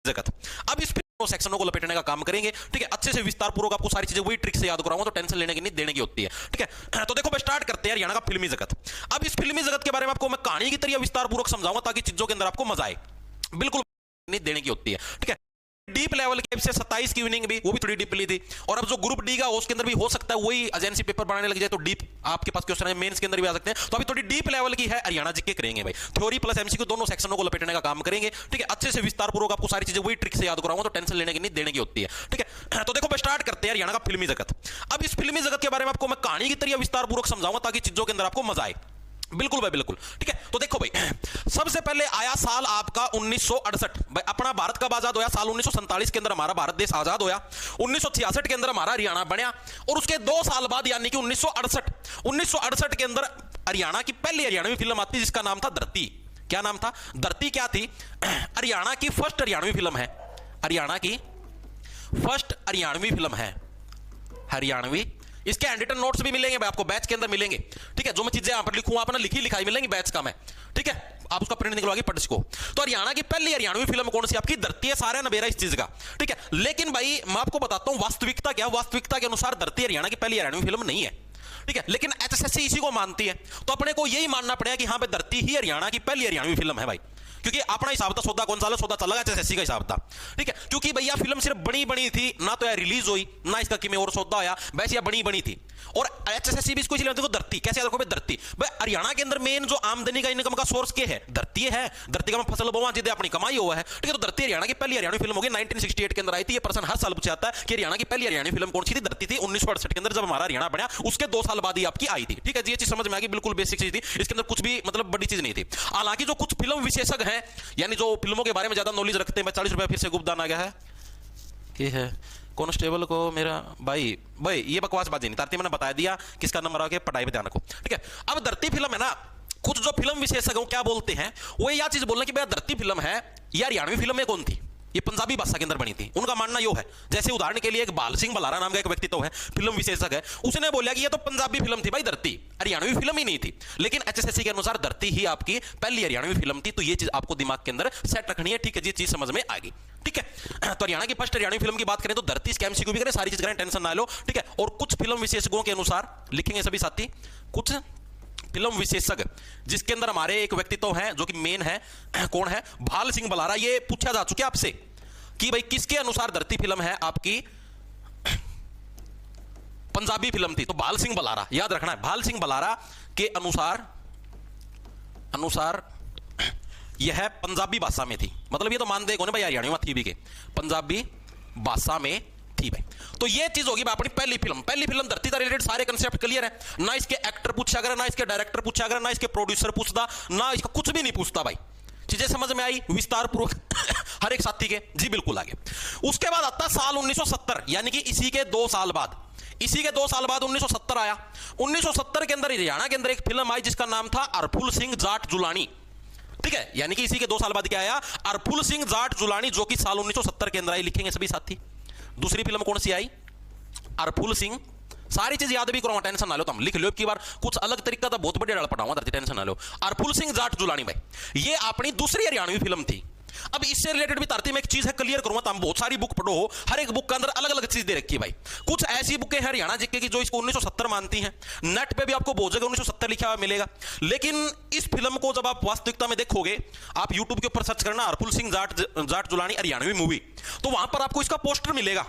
जगत। अब इस सेक्शनों को लपेटने का काम करेंगे, ठीक है। अच्छे से विस्तार पूर्वक आपको सारी चीजें वही ट्रिक से याद कराऊंगा, तो टेंशन लेने की नहीं, देने की होती है, ठीक है। तो देखो, स्टार्ट करते हैं हरियाणा का फिल्मी जगत। अब इस फिल्मी जगत के बारे में आपको मैं कहानी की तरह विस्तार पूर्वक समझाऊंगा ताकि चीजों के अंदर आपको मजा आए, बिल्कुल नहीं देने की होती है, ठीक है। डीप लेवल के से 27 की विनिंग भी, वो भी थोड़ी डीपली थी। और अब जो ग्रुप डी का उसके अंदर भी हो सकता है वही एजेंसी पेपर बनाने लग जाए तो डीप आपके पास क्वेश्चन है, मेंस के अंदर भी आ सकते हैं। तो अभी थोड़ी डीप लेवल की है, हरियाणा जीके करेंगे भाई, थ्योरी प्लस एमसीक्यू दोनों सेक्शनों को लपेटने का काम करेंगे, ठीक है। अच्छे से विस्तार पूर्वक आपको सारी चीजें वही ट्रिक से याद कराऊंगा, तो टेंशन लेने की नहीं, देने की होती है, ठीक है। तो देखो, स्टार्ट करते हैं हरियाणा का फिल्मी जगत। अब इस फिल्मी जगत के बारे में आपको मैं कहानी की तरह विस्तार पूर्वक समझाऊंगा ताकि चीजों के अंदर आपको मजा आए, बिल्कुल भाई बिल्कुल, ठीक है। तो देखो भाई, सबसे पहले आया साल आपका 1968। भाई अपना भारत कब आजाद होया? साल 1947 के अंदर हमारा भारत देश आजाद होया। 1966 के अंदर हमारा हरियाणा बना, और उसके 2 साल बाद यानी कि 1968 के अंदर हरियाणा की पहली हरियाणवी फिल्म आती जिसका नाम था धरती। क्या नाम था? धरती। क्या थी? हरियाणा की फर्स्ट हरियाणवी फिल्म है, हरियाणा की फर्स्ट हरियाणवी फिल्म है, हरियाणवी। इसके हैंड रिटन नोट्स भी मिलेंगे भाई आपको, बैच के अंदर मिलेंगे, ठीक है। जो मैं चीजें यहां पर लिखूंगा आपने लिखी लिखाई मिलेंगी बैच का मैं, ठीक है। आप उसका प्रिंट निकलवाएंगे पढ़ को। तो हरियाणा की पहली हरियाणवी फिल्म कौन सी? आपकी धरती है। सारा नबेरा इस चीज का, ठीक है। लेकिन भाई मैं आपको बताता हूं वास्तविकता क्या, वास्तविकता के अनुसार धरती हरियाणा की पहली हरियाणवी फिल्म नहीं है, ठीक है। लेकिन एचएसएससी इसी को मानती है, तो अपने को यही मानना पड़ेगा कि हां भाई धरती ही हरियाणा की पहली हरियाणवी फिल्म है भाई, क्योंकि अपना हिसाब था सौदा कौन सा सौदा चला एचएसएससी का हिसाब था, ठीक है। क्योंकि भैया फिल्म सिर्फ बनी थी ना, तो यार रिलीज हुई ना, इसका कि में और सौदा आया, वैसे यह बनी थी। और एचएसएससी भी इसको इसलिए देखो धरती कैसे याद रखो भाई, धरती भाई हरियाणा के अंदर मेन जो आमदनी का इनकम का सोर्स क्या है? धरती है। धरती का फसल बोवा जिदे अपनी कमाई हुआ है, ठीक है। तो धरती हरियाणा की पहली हरियाणवी फिल्म होगी, 1968 के अंदर आई थी। ये प्रश्न हर साल पूछा जाता है कि हरियाणा की पहली हरियाणवी फिल्म कौन सी थी? धरती थी। 1968 के अंदर जब हमारा हरियाणा बना उसके 2 साल बाद ही आपकी आई थी, ठीक है। ये चीज समझ में आ गई, बिल्कुल बेसिक चीज थी, इसके अंदर कुछ भी मतलब बड़ी चीज नहीं थी। हालांकि जो कुछ फिल्म विशेषज्ञ हैं, यानी जो फिल्मों के बारे में ज्यादा नॉलेज रखते हैं, 40 रुपए फिर से गुप्तदान आ गया है कि है कांस्टेबल को मेरा भाई ये बकवासबाजी नहीं, तारती मैंने बता दिया किसका नंबर आ गया, पढ़ाई पे ध्यान रखो, ठीक है। अब धरती फिल्म है ना, कुछ जो फिल्म विशेषज्ञ क्या बोलते हैं वो यह चीज बोलना कि भैया धरती फिल्म है, या हरियाणवी फिल्म में कौन थी? ये पंजाबी भाषा के अंदर बनी थी। उनका मानना यो है, जैसे उदाहरण के लिए एक बाल सिंह बलारा नाम का एक व्यक्ति तो है, फिल्म विशेषज्ञ है, उसने बोला कि ये तो पंजाबी फिल्म थी भाई, धरती हरियाणवी फिल्म ही नहीं थी। लेकिन एचएसएससी के अनुसार धरती ही आपकी पहली हरियाणवी फिल्म थी। तो ये चीज आपको दिमाग के अंदर सेट रखनी है, ठीक है। ये चीज समझ में आ गई, ठीक है। तो हरियाणा की फर्स्ट हरियाणवी फिल्म की बात करें तो धरती, इसके एमसीक्यू भी करें, सारी चीज करें, टेंशन ना लो, ठीक है। और कुछ फिल्म विशेषज्ञों के अनुसार लिखेंगे सभी साथी, कुछ फिल्म विशेषज्ञ जिसके अंदर हमारे एक व्यक्तित्व है जो कि मेन है, कौन है? भाल सिंह बलारा। ये पूछा जा चुका है आपसे कि भाई किसके अनुसार धरती फिल्म है आपकी पंजाबी फिल्म थी? तो भाल सिंह बलारा याद रखना है, भाल सिंह बलारा के अनुसार यह पंजाबी भाषा में थी। मतलब ये तो मान दे कौन भाई, हरियाणवी में थी भी के पंजाबी भाषा में थी भाई। तो ये चीज होगी अपनी पहली फिल्म धरती से रिलेटेड सारे कंसेप्ट क्लियर है ना। इसके एक्टर पूछा करे, ना इसके डायरेक्टर पूछा करे, ना इसके प्रोड्यूसर पूछता, ना इसका कुछ भी नहीं पूछता भाई। चीजें समझ में आई विस्तार पूर्वक हर एक साथी के? जी बिल्कुल आगे। उसके बाद आता साल 1970, यानी कि इसी के 2 साल बाद, 1970 आया। 1970 के अंदर हरियाणा के अंदर एक फिल्म आई जिसका नाम था अरफुल सिंह जाट जुलानी, ठीक है। यानी कि इसी के 2 साल बाद क्या आया? अरफुल सिंह जाट जुलानी, जो कि साल 1970 के अंदर आई। लिखेंगे सभी साथी। दूसरी फिल्म कौन सी आई? अरफुल सिंह। सारी चीज याद भी करो, टेंशन ना लो, तुम लिख लो एक बार, कुछ अलग तरीका था, बहुत बढ़िया पढ़ाऊंगा, टेंशन ना लो। अरफुल सिंह जाट जुलानी भाई, ये अपनी दूसरी हरियाणवी फिल्म थी। अब इससे रिलेटेड भी तारती में एक चीज है, क्लियर करूंगा। तुम बहुत सारी बुक पढ़ो, हर एक बुक के अंदर अलग अलग चीज दे रखी है भाई। कुछ ऐसी बुकें हैं हरियाणा जीके की जो इसको 1970 मानती हैं, नेट पे भी आपको बहुत जगह 1970 लिखा हुआ मिलेगा। लेकिन इस फिल्म को जब आप वास्तविकता में देखोगे, आप यूट्यूब के ऊपर सर्च करना अरफुल सिंह जाट जुलानी हरियाणवी मूवी, तो वहां पर आपको इसका पोस्टर मिलेगा।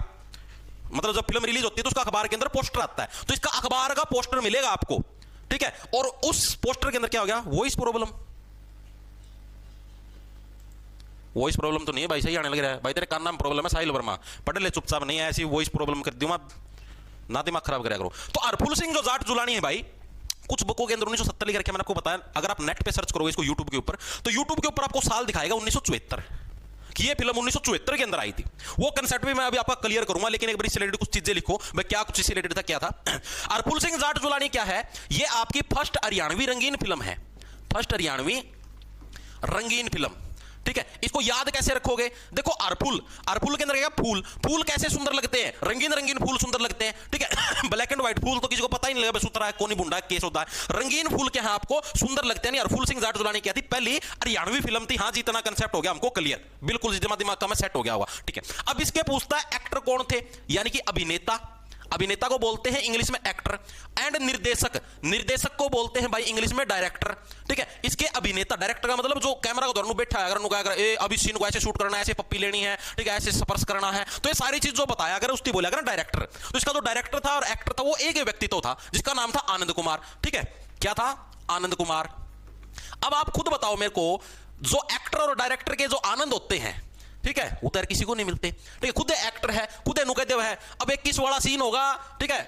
मतलब जब फिल्म रिलीज होती है तो उसका अखबार के अंदर पोस्टर आता है, तो इसका अखबार का पोस्टर मिलेगा आपको, ठीक है। और उस पोस्टर के अंदर क्या हो गया? वॉइस प्रॉब्लम तो नहीं है भाई, सही आने लग रहा है भाई, तेरे कान में प्रॉब्लम है, साहिल वर्मा पढ़ ले चुपचाप, नहीं है ऐसी वॉइस प्रॉब्लम कर दूंगा ना, दिमाग खराब करा करो। तो अरफुल सिंह जो जाट जुलानी है भाई, कुछ बुकों के अंदर 1970 लिख रखे, मैंने आपको बताया। अगर आप नेट पे सर्च करोगे इसको यूट्यूब के ऊपर, तो यूट्यूब के ऊपर आपको साल दिखाएगा 1974 कि ये फिल्म 1974 के अंदर आई थी। वो कंसेप्ट भी मैं अभी आपका क्लियर करूंगा, लेकिन एक बार इससे रिलेटेड कुछ चीजें लिखो भाई, क्या कुछ इससे रिलेटेड था, क्या था। अरफुल सिंह जाट जुलानी क्या है? ये आपकी फर्स्ट हरियाणवी रंगीन फिल्म है, फर्स्ट हरियाणवी रंगीन फिल्म, ठीक है, इसको याद कैसे रखोगे? देखो अरफुल, अरफुल के अंदर क्या, फूल, फूल कैसे सुंदर लगते हैं, रंगीन रंगीन फूल सुंदर लगते हैं, ठीक है। ब्लैक एंड व्हाइट फूल तो किसी को पता ही नहीं लगेगा सुतरा है कोनी बुंडा केस होता है, रंगीन फूल क्या है आपको सुंदर लगते हैं। नहीं, अरफुल सिंह जाट जुलानी क्या थी, पहली हरियाणवी फिल्म थी। हाँ जी, इतना कंसेप्ट हो गया हमको क्लियर, बिल्कुल दिमाग का में सेट हो गया होगा, ठीक है। अब इसके पूछता है एक्टर कौन थे, यानी कि अभिनेता, अभिनेता को बोलते हैं इंग्लिश में एक्टर, एंड निर्देशक, निर्देशक को बोलते हैं भाई इंग्लिश में डायरेक्टर, ठीक है। इसके अभिनेता, डायरेक्टर का मतलब जो कैमरा को दौरान बैठा है, अगर ए अभी सीन को ऐसे शूट करना है, ऐसे पप्पी लेनी है, ठीक है, ऐसे स्पर्श करना है, तो ये सारी चीज जो बताया अगर उसकी बोला अगर डायरेक्टर, तो इसका जो डायरेक्टर था और एक्टर था वो एक व्यक्ति तो था जिसका नाम था आनंद कुमार, ठीक है। क्या था? आनंद कुमार। अब आप खुद बताओ मेरे को, जो एक्टर और डायरेक्टर के जो आनंद होते हैं, ठीक है, उतर किसी को नहीं मिलते, ठीक है। खुद एक्टर है, खुद नुकदेव है, अब 21 वाला सीन होगा, ठीक है,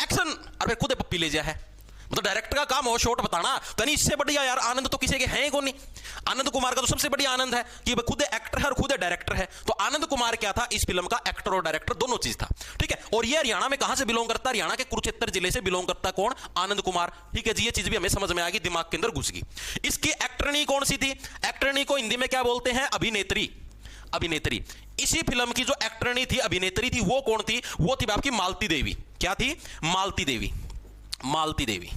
एक्शन, अरे खुद पप्पी ले जा है, मतलब डायरेक्टर का काम हो शॉट बताना, कहीं इससे बढ़िया यार आनंद तो किसी के हैं ही को नहीं। आनंद कुमार का तो सबसे बढ़िया आनंद है कि खुद एक्टर है और खुद डायरेक्टर है। तो आनंद कुमार क्या था इस फिल्म का, एक्टर और डायरेक्टर दोनों चीज था, ठीक है। और ये हरियाणा में कहां से बिलोंग करता है, हरियाणा के कुरुक्षेत्र जिले से बिलोंग करता है। कौन? आनंद कुमार, ठीक है जी। ये चीज भी हमें समझ में आ गई, दिमाग के अंदर घुस गई। इसकी एक्टरनी कौन सी थी? एक्टरनी को हिंदी में क्या बोलते हैं? अभिनेत्री, अभिनेत्री। इसी फिल्म की जो एक्टरनी थी, अभिनेत्री थी, वो कौन थी? वो थी आपकी मालती देवी। क्या थी? मालती देवी, मालती देवी,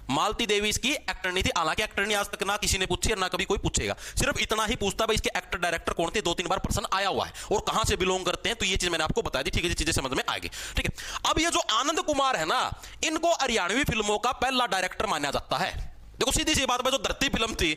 मालती देवी इसकी एक्टरनी थी। हालांकि एक्टरनी आज तक ना किसी ने पूछी और ना कभी कोई पूछेगा, सिर्फ इतना ही पूछता भाई इसके एक्टर डायरेक्टर कौन थे। 2-3 बार प्रश्न आया हुआ है और कहां से बिलोंग करते हैं, तो ये चीज मैंने आपको बता दी, ठीक है जी, चीजें समझ में आ गई, ठीक है। अब ये जो आनंद कुमार है ना, इनको हरियाणवी फिल्मों का पहला डायरेक्टर माना जाता है। देखो सीधी सी बात है, जो धरती फिल्म थी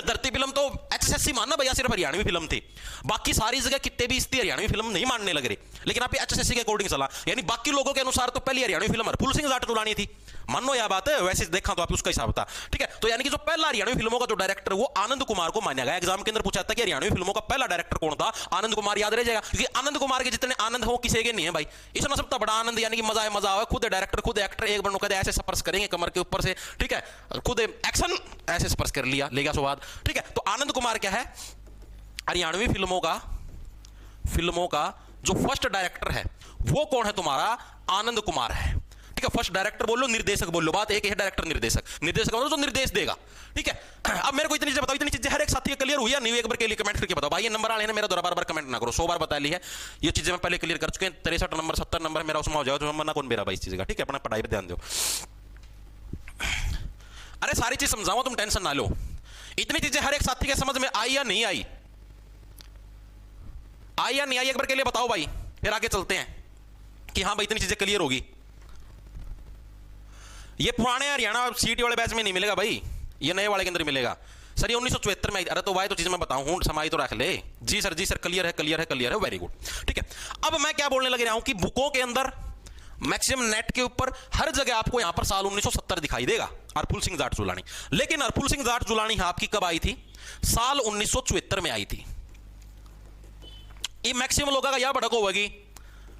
धरती फिल्म तो एचएसएससी मानना भैया, सिर्फ हरियाणवी फिल्म थी, बाकी सारी जगह कितने भी इसकी हरियाणवी फिल्म नहीं मानने लग रहे। लेकिन आप एचएसएससी के अकॉर्डिंग चला, यानी बाकी लोगों के अनुसार तो पहली हरियाणवी फिल्म हरफुल सिंह जाट जुलानी थी, मानो यह बात है, वैसे देखा तो आप उसका हिसाब था, ठीक है। तो यानी कि जो पहला हरियाणवी फिल्मों का जो डायरेक्टर वो आनंद कुमार को माना गया। एग्जाम के अंदर पूछा था कि हरियाणवी फिल्मों का पहला डायरेक्टर कौन था, आनंद कुमार याद रह जाएगा, क्योंकि आनंद कुमार के जितने आनंद हो किसी के नहीं है भाई। इसमें सबसे बड़ा आनंद यानी कि मजा है, मजा आवे, खुद डायरेक्टर खुद एक्टर एक बार कहते ऐसे स्पर्श करेंगे कमर के ऊपर से, ठीक है, खुद एक्शन ऐसे स्पर्श कर लिया, लेगा स्वाद, ठीक है। तो आनंद कुमार क्या है, हरियाणवी फिल्मों का जो फर्स्ट डायरेक्टर है वो कौन है तुम्हारा? आनंद कुमार है, ठीक है। फर्स्ट डायरेक्टर बोल लो, निर्देशक बोल लो, बात एक है, डायरेक्टर निर्देशक, निर्देशक मतलब जो निर्देश देगा, ठीक है। अब मेरे को इतनी चीजें बताओ, इतनी चीजें हर एक साथी क्लियर हुई या नहीं, एक बार के लिए कमेंट करके बताओ भाई। ये नंबर आने मेरा बार बार कमेंट ना करो, 100 बार बता ली है ये चीजें, मैं पहले क्लियर कर चुके हैं। 63 नंबर 70 नंबर मेरा उसमें हो जाएगा, तो मना कौन मेरा भाई इस चीज का, ठीक है। अपना पढ़ाई पर ध्यान दो। अरे सारी चीज समझाओ, तुम टेंशन ना लो। इतनी चीजें हर एक साथी के समझ में आई या नहीं आई, आई या नहीं आई, एक बार के लिए बताओ भाई, फिर आगे चलते हैं कि हाँ भाई इतनी चीजें क्लियर होगी। ये पुराने हरियाणा सीटी वाले बैच में नहीं मिलेगा भाई, ये नए वाले के अंदर मिलेगा। सर ये 1974 में आई। अरे तो भाई तो चीज मैं बताऊं हूं, समाई तो रख ले। जी सर, जी सर, क्लियर है, क्लियर है, क्लियर है, वेरी गुड, ठीक है। अब मैं क्या बोलने लग रहा हूं कि बुकों के अंदर मैक्सिमम नेट के ऊपर हर जगह आपको यहां पर साल 1970 दिखाई देगा, हरफुल सिंह जाट जुलानी। लेकिन हरफुल सिंह जाट जुलानी आपकी कब आई थी? साल 1974 में आई थी। ये मैक्सिमम लोगों का यह भड़क होगी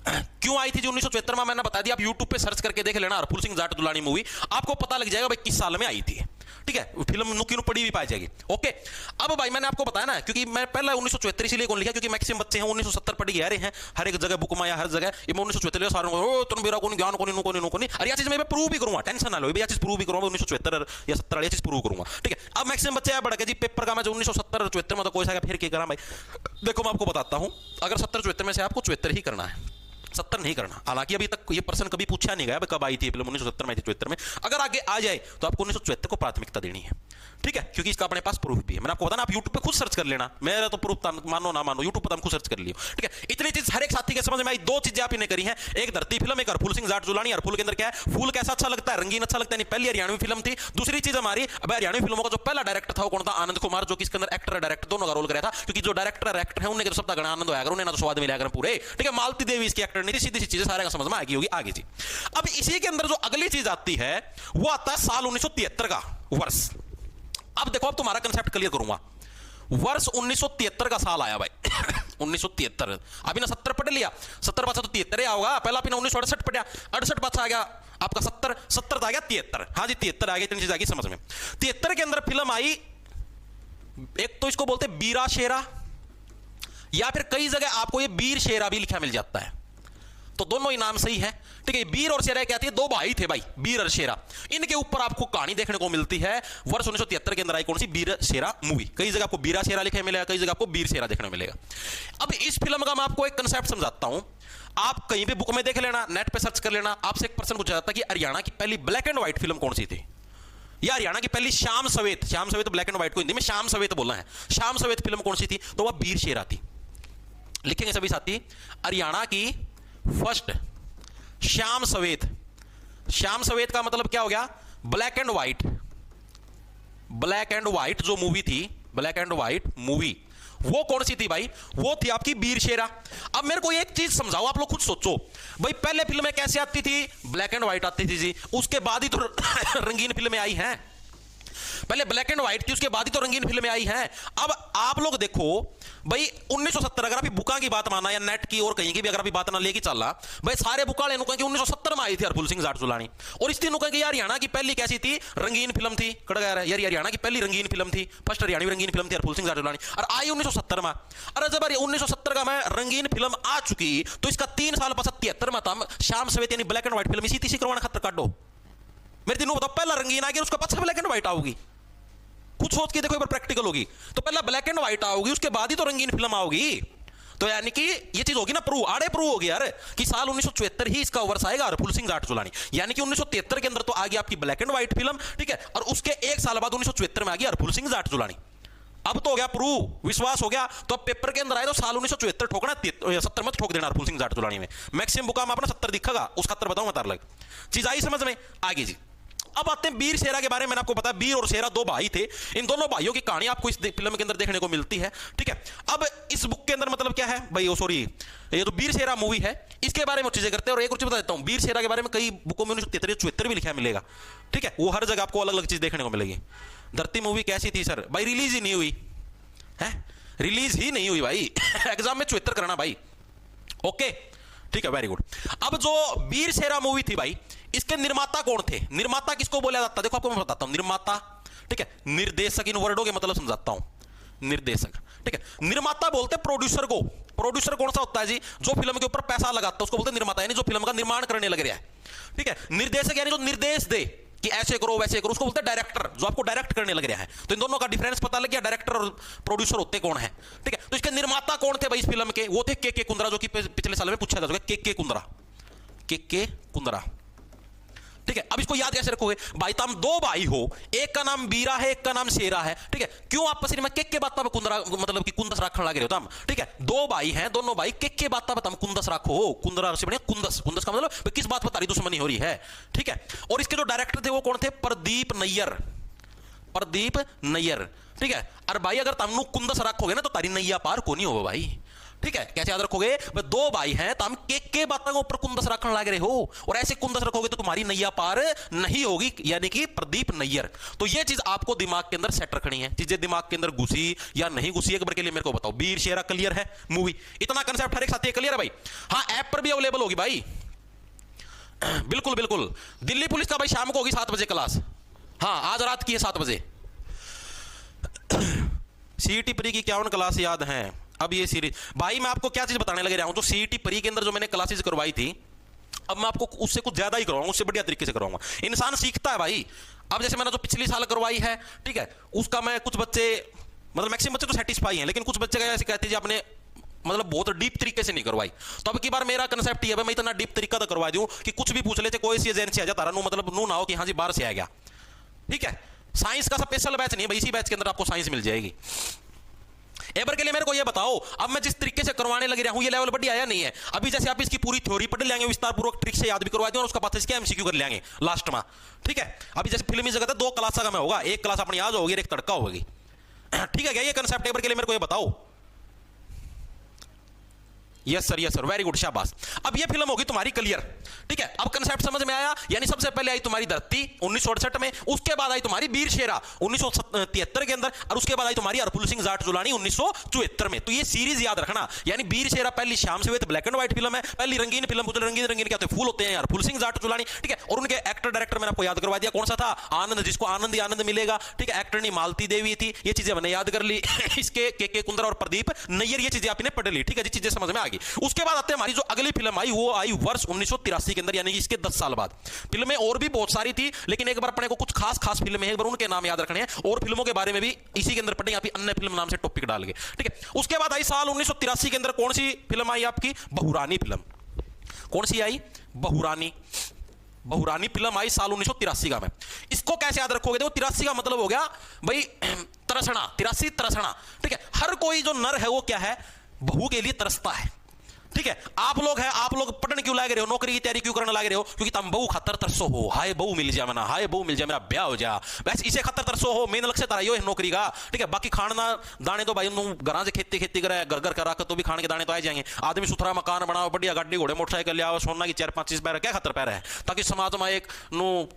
क्यों आई थी जी 1974 में, मैंने बता दिया। आप YouTube पे सर्च करके देख लेना हरफुल सिंह जाट जुलानी मूवी, आपको पता लग जाएगा भाई किस साल में आई थी, ठीक है। फिल्म नुकी पड़ी भी पाई जाएगी, ओके। अब भाई मैंने आपको बताया ना, क्योंकि मैं पहला 1974 इसीलिए कौन लिखा, क्योंकि मैक्सिमम बच्चे हैं 1970 पढ़ के आ रहे हैं हर एक जगह बुक में या हर जगह। ये मैं 1974 सारे तुम मेरा कौन ज्ञान कौन अरे यह चीज मैं प्रूव भी करूंगा, टेंशन ना लो, यह चीज प्रूव भी करूंगा 1974 या 70 वाली चीज प्रूव करूंगा, ठीक है। अब मैक्सिमम बच्चे बढ़ के जी पेपर का मैं जो 1970 और 74 में तो कोई सा फिर क्या करा भाई। देखो मैं आपको बताता हूं, अगर 70-74 में से आपको 74 ही करना है, 70 नहीं करना। हालांकि अभी तक ये प्रश्न कभी पूछा नहीं गया कब आई थी फिल्म, 1970 में, 74 में। अगर आगे आ जाए तो आपको 1974 को प्राथमिकता देनी है, ठीक है, क्योंकि इसका अपने पास प्रूफ भी है। मैंने आपको बताया ना, आप YouTube पे खुद सर्च कर लेना, मेरा तो प्रूफ मानो ना मानो, YouTube पर खुद सर्च कर लियो, ठीक है। इतनी चीज हर एक साथी के समझ में आई। दो चीजें आप इन्हें करी हैं, एक धरती फिल्म, एक हरफुल सिंह जाट जुलानी। हरफुल के अंदर क्या है, फूल कैसा अच्छा लगता है, रंगीन अच्छा लगता है, नहीं पहली हरियाणवी फिल्म थी। दूसरी चीज हमारी अब हरियाणवी फिल्मों का जो पहला डायरेक्टर था वो कौन था? आनंद कुमार, जो कि इसके अंदर एक्टर डायरेक्टर दोनों का रोल कराया था, क्योंकि जो डायरेक्टर है उन्हें तो सबका गणा आनंद होगा, उन्हें ना तो स्वाद मिला पूरे, ठीक है। मालती देवी इसकी एक्टर नहीं थी, सीधी सी चीजें सारे का समझ में आएगी होगी आगे जी। अब इसी के अंदर जो अगली चीज आती है वो आता है साल 1973 का वर्ष। अब देखो, अब तुम्हारा कंसेप्ट क्लियर करूंगा। वर्ष 1973 का साल आया भाई 1973। अभी ना 70 पढ़ लिया, 70 पासा तो 73 होगा, पहला आपने 1968 पढ़ा, 68 पासा आ गया आपका 70, 70 आ गया 73। हाँ जी 73 आ गया, इतनी चीज आ गई समझ में। 73 के अंदर फिल्म आई, एक तो इसको बोलते बीरा शेरा, या फिर कई जगह आपको ये बीर शेरा भी लिखा मिल जाता है। तो दोनों ही नाम सही है। ठीक है, बीर और शेरा क्या थी, दो भाई थे भाई, बीर और शेरा। इनके ऊपर आपको कहानी देखने को मिलती है वर्ष 1973 के अंदर आई कौन सी, बीर शेरा मूवी। कई जगह आपको बीरा शेरा लिखने मिलेगा, कई जगह आपको बीर शेरा देखने मिलेगा। अब इस फिल्म का मैं आपको एक कंसेप्ट समझाता हूं, आप कहीं भी बुक में देख लेना, नेट पे सर्च कर लेना। आपसे एक पर्सन पूछा जाता है कि हरियाणा की पहली ब्लैक एंड व्हाइट फिल्म कौन सी थी, या हरियाणा की पहली श्याम सवेत, श्याम सवेत ब्लैक एंड व्हाइट को हिंदी में श्याम सवेत बोलना है, श्याम सवेत फिल्म कौन सी थी, तो वह बीर शेरा थी। लिखेंगे सभी साथी, हरियाणा की फर्स्ट श्याम सवेत। श्याम सवेत का मतलब क्या हो गया, black and white. Black and white जो मूवी थी, ब्लैक एंड व्हाइट मूवी, वो कौन सी थी भाई, वो थी आपकी बीर शेरा। अब मेरे को एक चीज समझाओ, आप लोग खुद सोचो भाई, पहले फिल्में कैसे आती थी, ब्लैक एंड व्हाइट आती थी जी, उसके बाद ही तो रंगीन फिल्में आई हैं। पहले ब्लैक एंड व्हाइट थी, उसके बाद ही तो रंगीन फिल्में आई हैं। अब आप लोग देखो भाई 1970, अगर आप बुका की बात माना या नेट की और कहीं की भी अगर आप बात ना लेके चला भाई, सारे बुकाले नुका कि 1970 में आई थी हरफुल सिंह जाट जुलानी, और इस दिन कि यार हरियाणा की पहली कैसी थी, रंगीन फिल्म थी। यार हरियाणा की पहली रंगीन फिल्म थी, फर्स्ट हरियाणवी रंगीन फिल्म थी हरफुल सिंह जाट जुलानी, और आई 1970 में। अरे जब 1970 का मैं रंगीन फिल्म आ चुकी तो इसका 3 साल बाद 73 में था श्याम सवेत यानी ब्लैक एंड व्हाइट फिल्म, इसी तीसरी करवाना खतर काटो। मेरे दिनों बताओ, पहला रंगीन आ गया, उसका पछा ब्लैक एंड व्हाइट आओगी, कुछ सोच के देखो एक बार, प्रैक्टिकल होगी तो पहला ब्लैक एंड व्हाइट आओगी, उसके बाद ही तो रंगीन फिल्म आओगी। तो यानी कि ये चीज होगी ना प्रूव, आड़े प्रूव होगी यार कि साल 1974 ही इसका वर्ष आएगा हरफुल सिंह जाट जुलानी, यानी कि 1973 के अंदर तो आ गई आपकी ब्लैक एंड व्हाइट फिल्म। ठीक है, और उसके एक साल बाद 1974 में आ गई हरफुल सिंह जाट जुलानी। अब तो हो गया प्रूव, विश्वास हो गया। तो अब पेपर के अंदर आए तो साल 1974 ठोकना, 70 में ठोक देना हरफुल सिंह जाट जुलानी में। मैक्सिमम बुका में अपना 70 दिखेगा, उस खतर बताऊंगा तार लग चीज आई समझ में, आगे जी। अब आते हैं बीर शेरा के बारे में। मैंने आपको बताया बीर और शेरा दो भाई थे, इन दोनों भाइयों की कहानी आपको इस फिल्म के अंदर देखने को मिलती है। ठीक है, अब इस बुक के अंदर मतलब क्या है भाई, वो सॉरी ये तो बीर शेरा मूवी है, इसके बारे में चीजें करते हैं। और एक और चीज बता देता हूं, बीर शेरा के बारे में कई बुकों में 1973 भी लिखा मिलेगा। ठीक है, वो हर जगह आपको अलग अलग चीज देखने को मिलेगी। धरती मूवी कैसी थी सर, भाई रिलीज ही नहीं हुई है, रिलीज ही नहीं हुई भाई एग्जाम में 74 कराना भाई। ओके ठीक है, वेरी गुड। अब जो बीर शेरा मूवी थी भाई, इसके निर्माता कौन थे, निर्माता किसको बोला जाता है, देखो आपको मैं बताता हूं निर्माता। ठीक है, निर्देशक इन वर्डों के मतलब समझाता हूं। निर्देशक, ठीक है, निर्माता बोलते प्रोड्यूसर को। प्रोड्यूसर कौन सा होता है जी, जो फिल्म के ऊपर पैसा लगाता है उसको बोलते हैं निर्माता, यानी जो फिल्म का निर्माण करने लग रहा है। ठीक है, निर्देशक यानी जो निर्देश दे कि ऐसे करो वैसे करो, उसको बोलते हैं डायरेक्टर, जो आपको डायरेक्ट करने लग रहा है। तो इन दोनों का डिफरेंस पता लग गया, डायरेक्टर और प्रोड्यूसर होते कौन है। ठीक है, तो इसके निर्माता कौन थे भाई इस फिल्म के, वो थे के कुंद्रा, जो कि पिछले साल में पूछा जा चुका है, के कुंद्रा, के कुंद्रा। ठीक है, अब इसको याद कैसे रखोगे भाई, तुम दो भाई हो, एक का नाम बीरा है, एक का नाम शेरा है। ठीक है, क्यों आपस में के बात पर कुंदरा मतलब कि कुंदस रखने लग रहे हो तुम। ठीक है, दो भाई हैं, दोनों भाई के बात पर तुम कुंदस रखो, कुंदरा से बढ़िया कुंदस। कुंदस का मतलब किस बात पर तारी दुश्मनी हो रही है। ठीक है, और इसके जो डायरेक्टर थे वो कौन थे, प्रदीप नैयर, प्रदीप नैयर। ठीक है, और भाई अगर तुम कुंदस रखोगे ना तो तारी नैया पार को नहीं होगा भाई। ठीक है, कैसे याद रखोगे, दो भाई हैं तो हम के बातों के ऊपर कुंदस रखने लग रहे हो, और ऐसे कुंदस रखोगे तो तुम्हारी नैया पार नहीं होगी, यानी कि प्रदीप नैयर। तो ये चीज आपको दिमाग के अंदर सेट रखनी है, चीजें दिमाग के अंदर घुसी या नहीं घुसी, एक बार के लिए मेरे को बताओ। बीर शेरा क्लियर है मूवी, इतना कंसेप्ट हर एक साथी क्लियर है भाई। हाँ, ऐप पर भी अवेलेबल होगी भाई, बिल्कुल बिल्कुल। दिल्ली पुलिस का भाई शाम को होगी 7 बजे क्लास, हाँ आज रात की है 7 बजे। सीईटी प्री की 51 क्लास याद है। अब ये सीरीज भाई मैं आपको क्या चीज बताने लगे रहा हूं, जो सीईटी प्री के अंदर जो मैंने क्लासेस करवाई थी, अब मैं आपको उससे कुछ ज्यादा ही करवाऊंगा, उससे बढ़िया तरीके से करवाऊंगा। इंसान सीखता है भाई। अब जैसे मैंने जो पिछली साल करवाई है, ठीक है, उसका मैं कुछ बच्चे मतलब मैक्सिमम बच्चे तो सेटिस्फाई हैं, लेकिन कुछ बच्चे ऐसे कहते हैं आपने मतलब बहुत डीप तरीके से नहीं करवाई। तो अब की बार मेरा कंसेप्ट ये है, मैं इतना डीप तरीका तो करवा दूं कि कुछ भी पूछ लेते, कोई सी एजेंसी आ जाता मतलब नू ना हो कि हाँ जी बाहर से आ गया। ठीक है, साइंस का स्पेशल बैच नहीं है भाई, इसी बैच के अंदर आपको साइंस मिल जाएगी। एक बार के लिए मेरे को ये बताओ, अब मैं जिस तरीके से करवाने लग रहा हूं ये लेवल बढ़िया आया नहीं है। अभी जैसे आप इसकी पूरी थ्योरी पढ़ लेंगे, विस्तार पूर्वक ट्रिक से याद भी करवा दें, और उसका पता इसके एमसीक्यू कर लेंगे लास्ट में। ठीक है, अभी जैसे फिल्मी जगत है 2 क्लास का मैं होगा, एक क्लास अपनी आज होगी, एक तड़का होगी। ठीक है, क्या ये कंसेप्ट एक बार के लिए मेरे को ये बताओ। यस सर, वेरी गुड, शाबाश। अब ये फिल्म होगी तुम्हारी क्लियर। ठीक है, अब कंसेप्ट समझ में आया, यानी सबसे पहले आई तुम्हारी धरती 1968 में, उसके बाद आई तुम्हारी बीर शेरा 1973 के अंदर, और उसके बाद आई तुम्हारी हरफुल सिंह जाट जुलानी 1974 में। तो ये सीरीज याद रखना, यानी बीर शेरा पहली श्याम सवेत ब्लैक एंड व्हाइट फिल्म है, पहली रंगीन फिल्म, रंगीन रंगीन क्या होते हैं, फूल होते हैं, हरफुल सिंह जाट जुलानी। ठीक है, और उनके एक्टर डायरेक्टर मैंने आपको याद करवा दिया, कौन सा था, आनंद, जिसको आनंद ही आनंद मिलेगा। ठीक है, एक्टर नहीं मालती देवी थी, ये चीजें मैंने याद कर ली। इसके के कुंद्रा और प्रदीप नैयर, ये चीजें आपने पढ़ ली। ठीक है जी, चीजें समझ में आ गई। की। उसके बाद आते हैं हमारी जो अगली फिल्म आई, वो आई वर्ष 1983 के अंदर, यानी कि इसके 10 साल बाद। फिल्में और भी बहुत सारी थी, लेकिन एक बार अपने को कुछ खास खास फिल्में हैं, एक बार उनके नाम याद रखने हैं और फिल्मों के बारे में भी इसी के अंदर पढ़ेंगे, आप अन्य फिल्म नाम से टॉपिक डाल के, ठीक है। उसके बाद आई साल 1983 के अंदर कौन सी फिल्म आई आपकी? बहुरानी फिल्म। कौन सी आई? बहुरानी। बहुरानी फिल्म आई साल 1983 का। में इसको कैसे याद रखोगे? देखो 83 का मतलब हो गया भाई तरसना, 83 तरसना, ठीक है। हर कोई जो नर है वो क्या है? बहू के लिए तरसता है, ठीक है। आप लोग हैं, आप लोग पढ़ने क्यों लाग रहे हो, नौकरी की तैयारी क्यों करने लाग रहे हो? क्योंकि तुम बहू खतर तरसो हो, हाय बहू मिल जा, मना हाय बहू मिल जा, मेरा ब्याह हो जा, बस इसे खतर तरसो हो। मेन लक्ष्य तारा यो है नौकरी का, ठीक है। बाकी खाना दाने तो भाई घर से खेती खेती करे, घर घर करा कर तो भी खाने के दाने तो आ जाएंगे। आदमी सुथरा मकान बनाओ, बढ़िया गाड़ी घोड़े मोटरसाइकिल ले आओ, सोना की 4-5 चीज पैर, क्या खतर पैर है, ताकि समाज में एक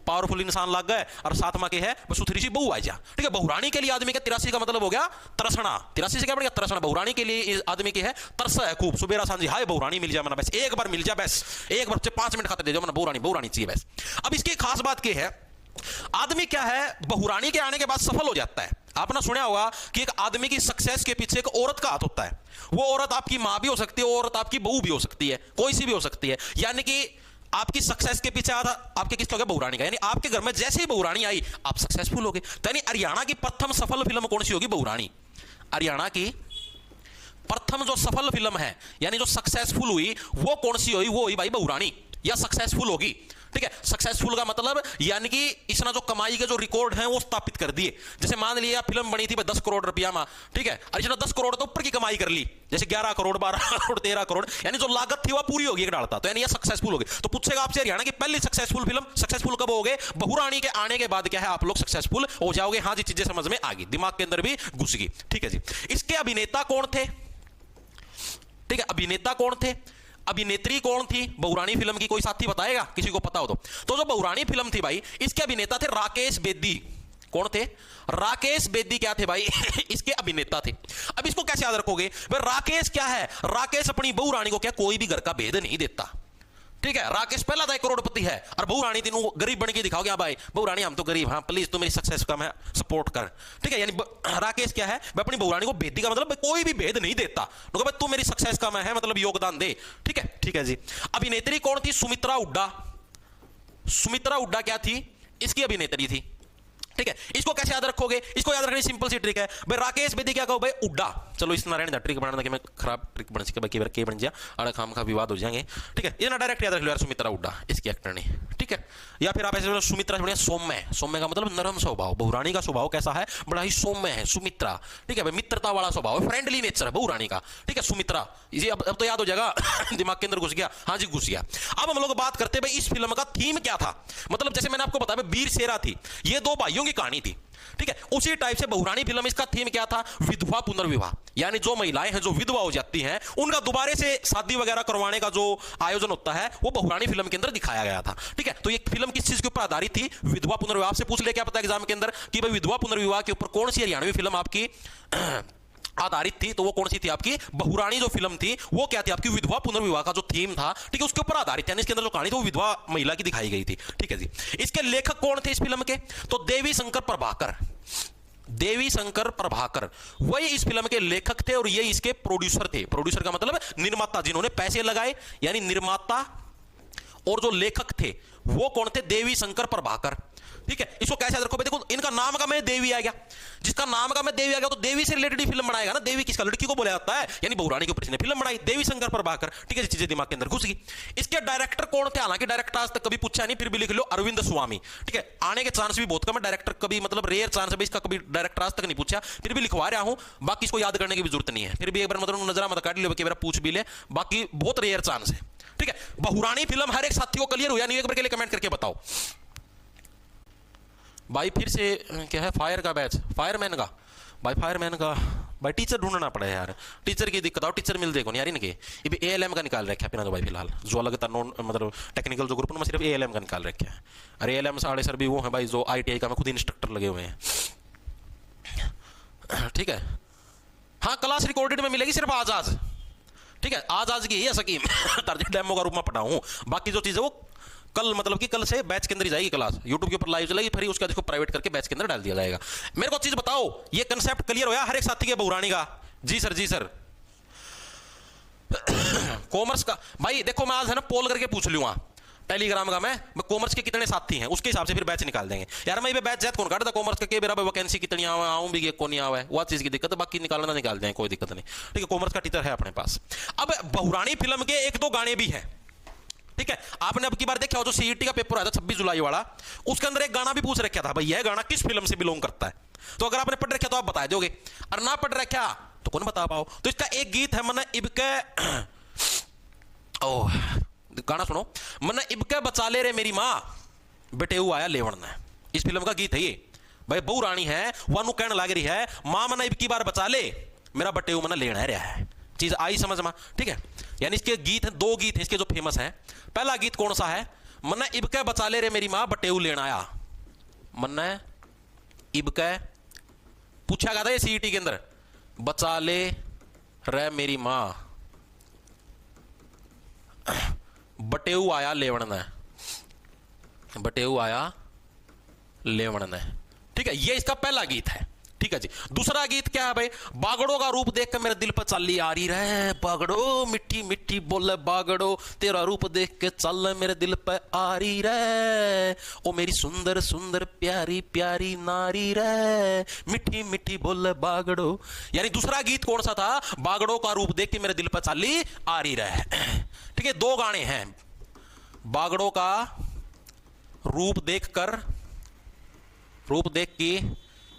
पावरफुल इंसान लग गए और साथ में के है बस सुथरी सी बहू आ जा, ठीक है। बहुरानी के लिए आदमी का 83 का मतलब हो गया तरसना। 83 से क्या बढ़िया तरसना। बहुरानी के लिए आदमी की है तरस है खूब, सुबेरा सांझी हाय बहुरानी मिल जा, मना एक बार मिल जा, बस एक बार 5 मिनट खाते दे दो, बहुरानी बहुरानी चाहिए बस। अब इसकी खास बात क्या है, आदमी क्या है बहुरानी के आने के बाद सफल हो जाता है। आपने सुना होगा कि एक आदमी की सक्सेस के पीछे एक औरत का हाथ होता है। वो औरत आपकी मां भी हो सकती है, औरत आपकी बहू भी हो सकती है, कोई सी भी हो सकती है। यानी कि आपकी सक्सेस के पीछे आपके किसका हो गया? बहुरानी का। यानी आपके घर में जैसे ही बहुरानी आई आप सक्सेसफुल हो गए। तो यानी हरियाणा की प्रथम सफल फिल्म कौन सी होगी? बहुरानी। हरियाणा की प्रथम जो सफल फिल्म है, यानी जो सक्सेसफुल हुई, वो कौन सी हुई? वो हुई भाई बहुरानी, या सक्सेसफुल होगी, ठीक है। सक्सेसफुल का मतलब यानी कि इसने जो कमाई के जो रिकॉर्ड हैं वो स्थापित कर दिए। जैसे मान लिया फिल्म बनी थी 10 करोड़ रुपया में, ठीक है, और इसने 10 करोड़ तो ऊपर की कमाई कर ली, जैसे 11 करोड़ 12 करोड़ 13 करोड़, यानी जो लागत थी वो पूरी होगी एक डालता, तो यानी ये सक्सेसफुल हो गई। तो पूछेगा आपसे हरियाणा की पहली सक्सेसफुल फिल्म, सक्सेसफुल कब हो गए? बहुरानी के आने के बाद क्या है, आप लोग सक्सेसफुल हो जाओगे। हाँ जी, चीजें समझ में आ गई, दिमाग के अंदर भी घुस गई, ठीक है जी। इसके अभिनेता कौन थे? ठीक है, अभिनेता कौन थे? अभिनेत्री कौन थी बहुरानी फिल्म की? कोई साथी बताएगा, किसी को पता हो तो जो बहुरानी फिल्म थी भाई, इसके अभिनेता थे राकेश बेदी। कौन थे? राकेश बेदी क्या थे भाई? इसके अभिनेता थे। अब इसको कैसे याद रखोगे भाई? राकेश क्या है? राकेश अपनी बहुरानी को क्या कोई भी घर का भेद नहीं देता, ठीक है। राकेश पहला था करोड़पति है, और बहुरानी तीनों गरीब बन के दिखाओगे, हाँ भाई बहुरानी हम तो गरीब, हाँ प्लीज तू मेरी सक्सेस का मैं सपोर्ट कर, ठीक है। यानी राकेश क्या है? मैं अपनी बहुरानी को भेदी का मतलब कोई भी भेद नहीं देता, तो भाई तू मेरी सक्सेस का मैं है मतलब योगदान दे, ठीक है, ठीक है जी। अभिनेत्री कौन थी? सुमित्रा हुड्डा। सुमित्रा हुड्डा क्या थी? इसकी अभिनेत्री थी, ठीक है। इसको कैसे याद रखोगे? इसको याद रखने सिंपल सी ट्रिक है भाई। राकेश बेदी क्या कहो भाई? उड्डा। चलो इस नारायण दा ट्रिक बनाना कि मैं खराब ट्रिक बन सके बाकी के बन जा अड़ खाम का विवाद हो जाएंगे, ठीक है। ये ना डायरेक्ट याद रख लो यार, सुमित्रा हुड्डा इसकी एक्टर ने, ठीक है। या फिर आप ऐसे बोलो सुमित्रा बढ़िया सौम्य। सौम्य का मतलब नरम स्वभाव। बहुरानी का स्वभाव कैसा है? बड़ा ही सौम्य है सुमित्रा, ठीक है भाई, मित्रता वाला स्वभाव है, फ्रेंडली नेचर है बहुरानी का, ठीक है। सुमित्रा ये अब तो याद हो जाएगा दिमाग के अंदर घुस गया, हाँ जी घुस गया। अब हम लोग बात करते हैं भाई इस फिल्म का थीम क्या था। मतलब जैसे मैंने आपको बताया वीर शेरा थी, ये 2 भाइयों की कहानी थी, ठीक है। उसी टाइप से बहुरानी फिल्म इसका थीम क्या था? विधवा पुनर्विवाह। यानी जो महिलाएं हैं जो विधवा हो जाती हैं उनका दोबारा से शादी वगैरह करवाने का जो आयोजन होता है वो बहुरानी फिल्म के अंदर दिखाया गया था, ठीक है। तो ये फिल्म किस चीज के ऊपर आधारित थी? विधवा पुनर्विवाह। से पूछ ले क्या पता एग्जाम के अंदर कि भाई विधवा पुनर्विवाह के ऊपर कौन सी हरियाणवी फिल्म आपकी आधारित थी? तो वो कौन सी थी आपकी? बहुरानी जो फिल्म थी वो क्या थी आपकी? विधवा पुनर्विवाह का जो थीम था, ठीक है, उसके ऊपर आधारित। यानी इसके अंदर जो कहानी थी वो विधवा महिला की दिखाई गई थी, ठीक है जी। इसके लेखक कौन थे इस फिल्म के? तो देवी शंकर प्रभाकर। देवी शंकर प्रभाकर वही इस फिल्म के लेखक थे और ये इसके प्रोड्यूसर थे। प्रोड्यूसर का मतलब निर्माता, जिन्होंने पैसे लगाए, यानी निर्माता और जो लेखक थे वो कौन थे? देवी शंकर प्रभाकर, ठीक है। इसको कैसे याद रखो? देखो इनका नाम का में देवी आ गया, जिसका नाम का में देवी आ गया तो देवी से रिलेटेड ही फिल्म बनाएगा ना। देवी किसका? लड़की को बोला जाता है, यानी बहुरानी के ऊपर इसने फिल्म बनाई, देवी शंकर प्रभाकर, ठीक है। चीजें दिमाग के अंदर घुस गई। इसके डायरेक्टर कौन थे? हालांकि डायरेक्टर आज तक कभी पूछा नहीं, फिर भी लिख लो अरविंद स्वामी, ठीक है। आने के चांस भी बहुत कम है, डायरेक्टर कभी मतलब रेयर चांस है इसका, कभी डायरेक्टर आज तक नहीं पूछा, फिर भी लिखवा रहा हूं। बाकी इसको याद करने की भी जरूरत नहीं है, फिर भी एक बार मतलब नजरा मत काट लो, एक बार पूछ भी ले, बाकी बहुत रेयर चांस है, ठीक है। बहुरानी फिल्म हर एक साथी को क्लियर हुआ नहीं? एक बार के लिए कमेंट करके बताओ भाई। फिर से क्या है? फायर का बैच, फायरमैन का भाई, फायरमैन का भाई टीचर ढूंढना पड़ा है यार, टीचर की दिक्कत आओ, टीचर मिल देखो नहीं यार इनके। ये भी ALM का निकाल रखा है तो भाई फिलहाल जो अलग नॉन मतलब टेक्निकल जो ग्रुप में सिर्फ ALM का निकाल रखा है। अरे ALM साढ़े सर भी वो है भाई जो ITI का में खुद इंस्ट्रक्टर लगे हुए हैं, ठीक है। हाँ क्लास रिकॉर्डेड में मिलेगी सिर्फ आज, ठीक है। आज की है सकीम टारगेट डेमो का रूप में पढ़ा हूँ, बाकी जो चीज़ है वो कल मतलब कि कल से बैच के अंदर ही जाएगी क्लास, यूट्यूब के ऊपर लाइव चलेगी, फिर उसका इसको प्राइवेट करके बैच के अंदर डाल दिया जाएगा। मेरे को चीज बताओ, ये कंसेप्ट क्लियर होया हर एक साथी के बहुरानी का? जी सर, जी सर। कॉमर्स का भाई देखो, मैं आज है ना पोल करके पूछ लूंगा टेलीग्राम का, मैं कॉमर्स के कितने साथी हैं उसके हिसाब से फिर बैच निकाल देंगे यार। मैं बैच जैत कौन काटता कॉमर्स का के मेरा वैकेंसी कितनी आऊँ भी कौन नहीं आवा है, वो चीज की दिक्कत है, बाकी निकालना निकाल दें, कोई दिक्कत नहीं। ठीक है, कॉमर्स का टीचर है अपने पास। अब बहुरानी फिल्म के एक दो गाने भी हैं। ठीक है, आपने अब की बार देखा हो जो सीईटी का पेपर आया था 26 जुलाई वाला, उसके अंदर एक गाना भी पूछ रखा था भाई यह गाना किस फिल्म से बिलोंग करता है। तो अगर आपने पढ़ रखा तो आप बता दोगे, और ना पढ़ रखा तो कौन बता पाओ। तो इसका एक गीत है मन इबके, ओह गाना सुनो, मन इबके बचा ले रे मेरी माँ बेटेऊ आया लेवण ने। इस फिल्म का गीत है ये भाई। बहु रानी है वानू कहने लग रही है माँ मन इबकी बार बचा ले मेरा बटेऊ मन लेना है रहा है। चीज आई समझ में? ठीक है, यानी इसके गीत हैं, दो गीत हैं इसके जो फेमस हैं। पहला गीत कौन सा है? मन इबके बचा ले रे मेरी माँ बटेऊ लेना आया। मन इबके पूछा गया था ये सीईटी के अंदर, बचा ले रे मेरी माँ बटेऊ आया लेवण ने, बटेऊ आया लेवण ने। ठीक है, ये इसका पहला गीत है। ठीक है जी, दूसरा गीत क्या है भाई? बागड़ो का रूप देख कर मेरे दिल पर चाली आ रही रे, बागड़ो मिट्टी मिट्टी बोले बागड़ो तेरा रूप देख के चल मेरे दिल पर आ रही रे, ओ मेरी सुंदर सुंदर प्यारी प्यारी नारी रे, मिट्टी मिट्टी बोले बागड़ो। यानी दूसरा गीत कौन सा था? बागड़ो का रूप देख के मेरे दिल पर चाली आ रही रे। ठीक है, दो गाने हैं, बागड़ो का रूप देखकर, रूप देख के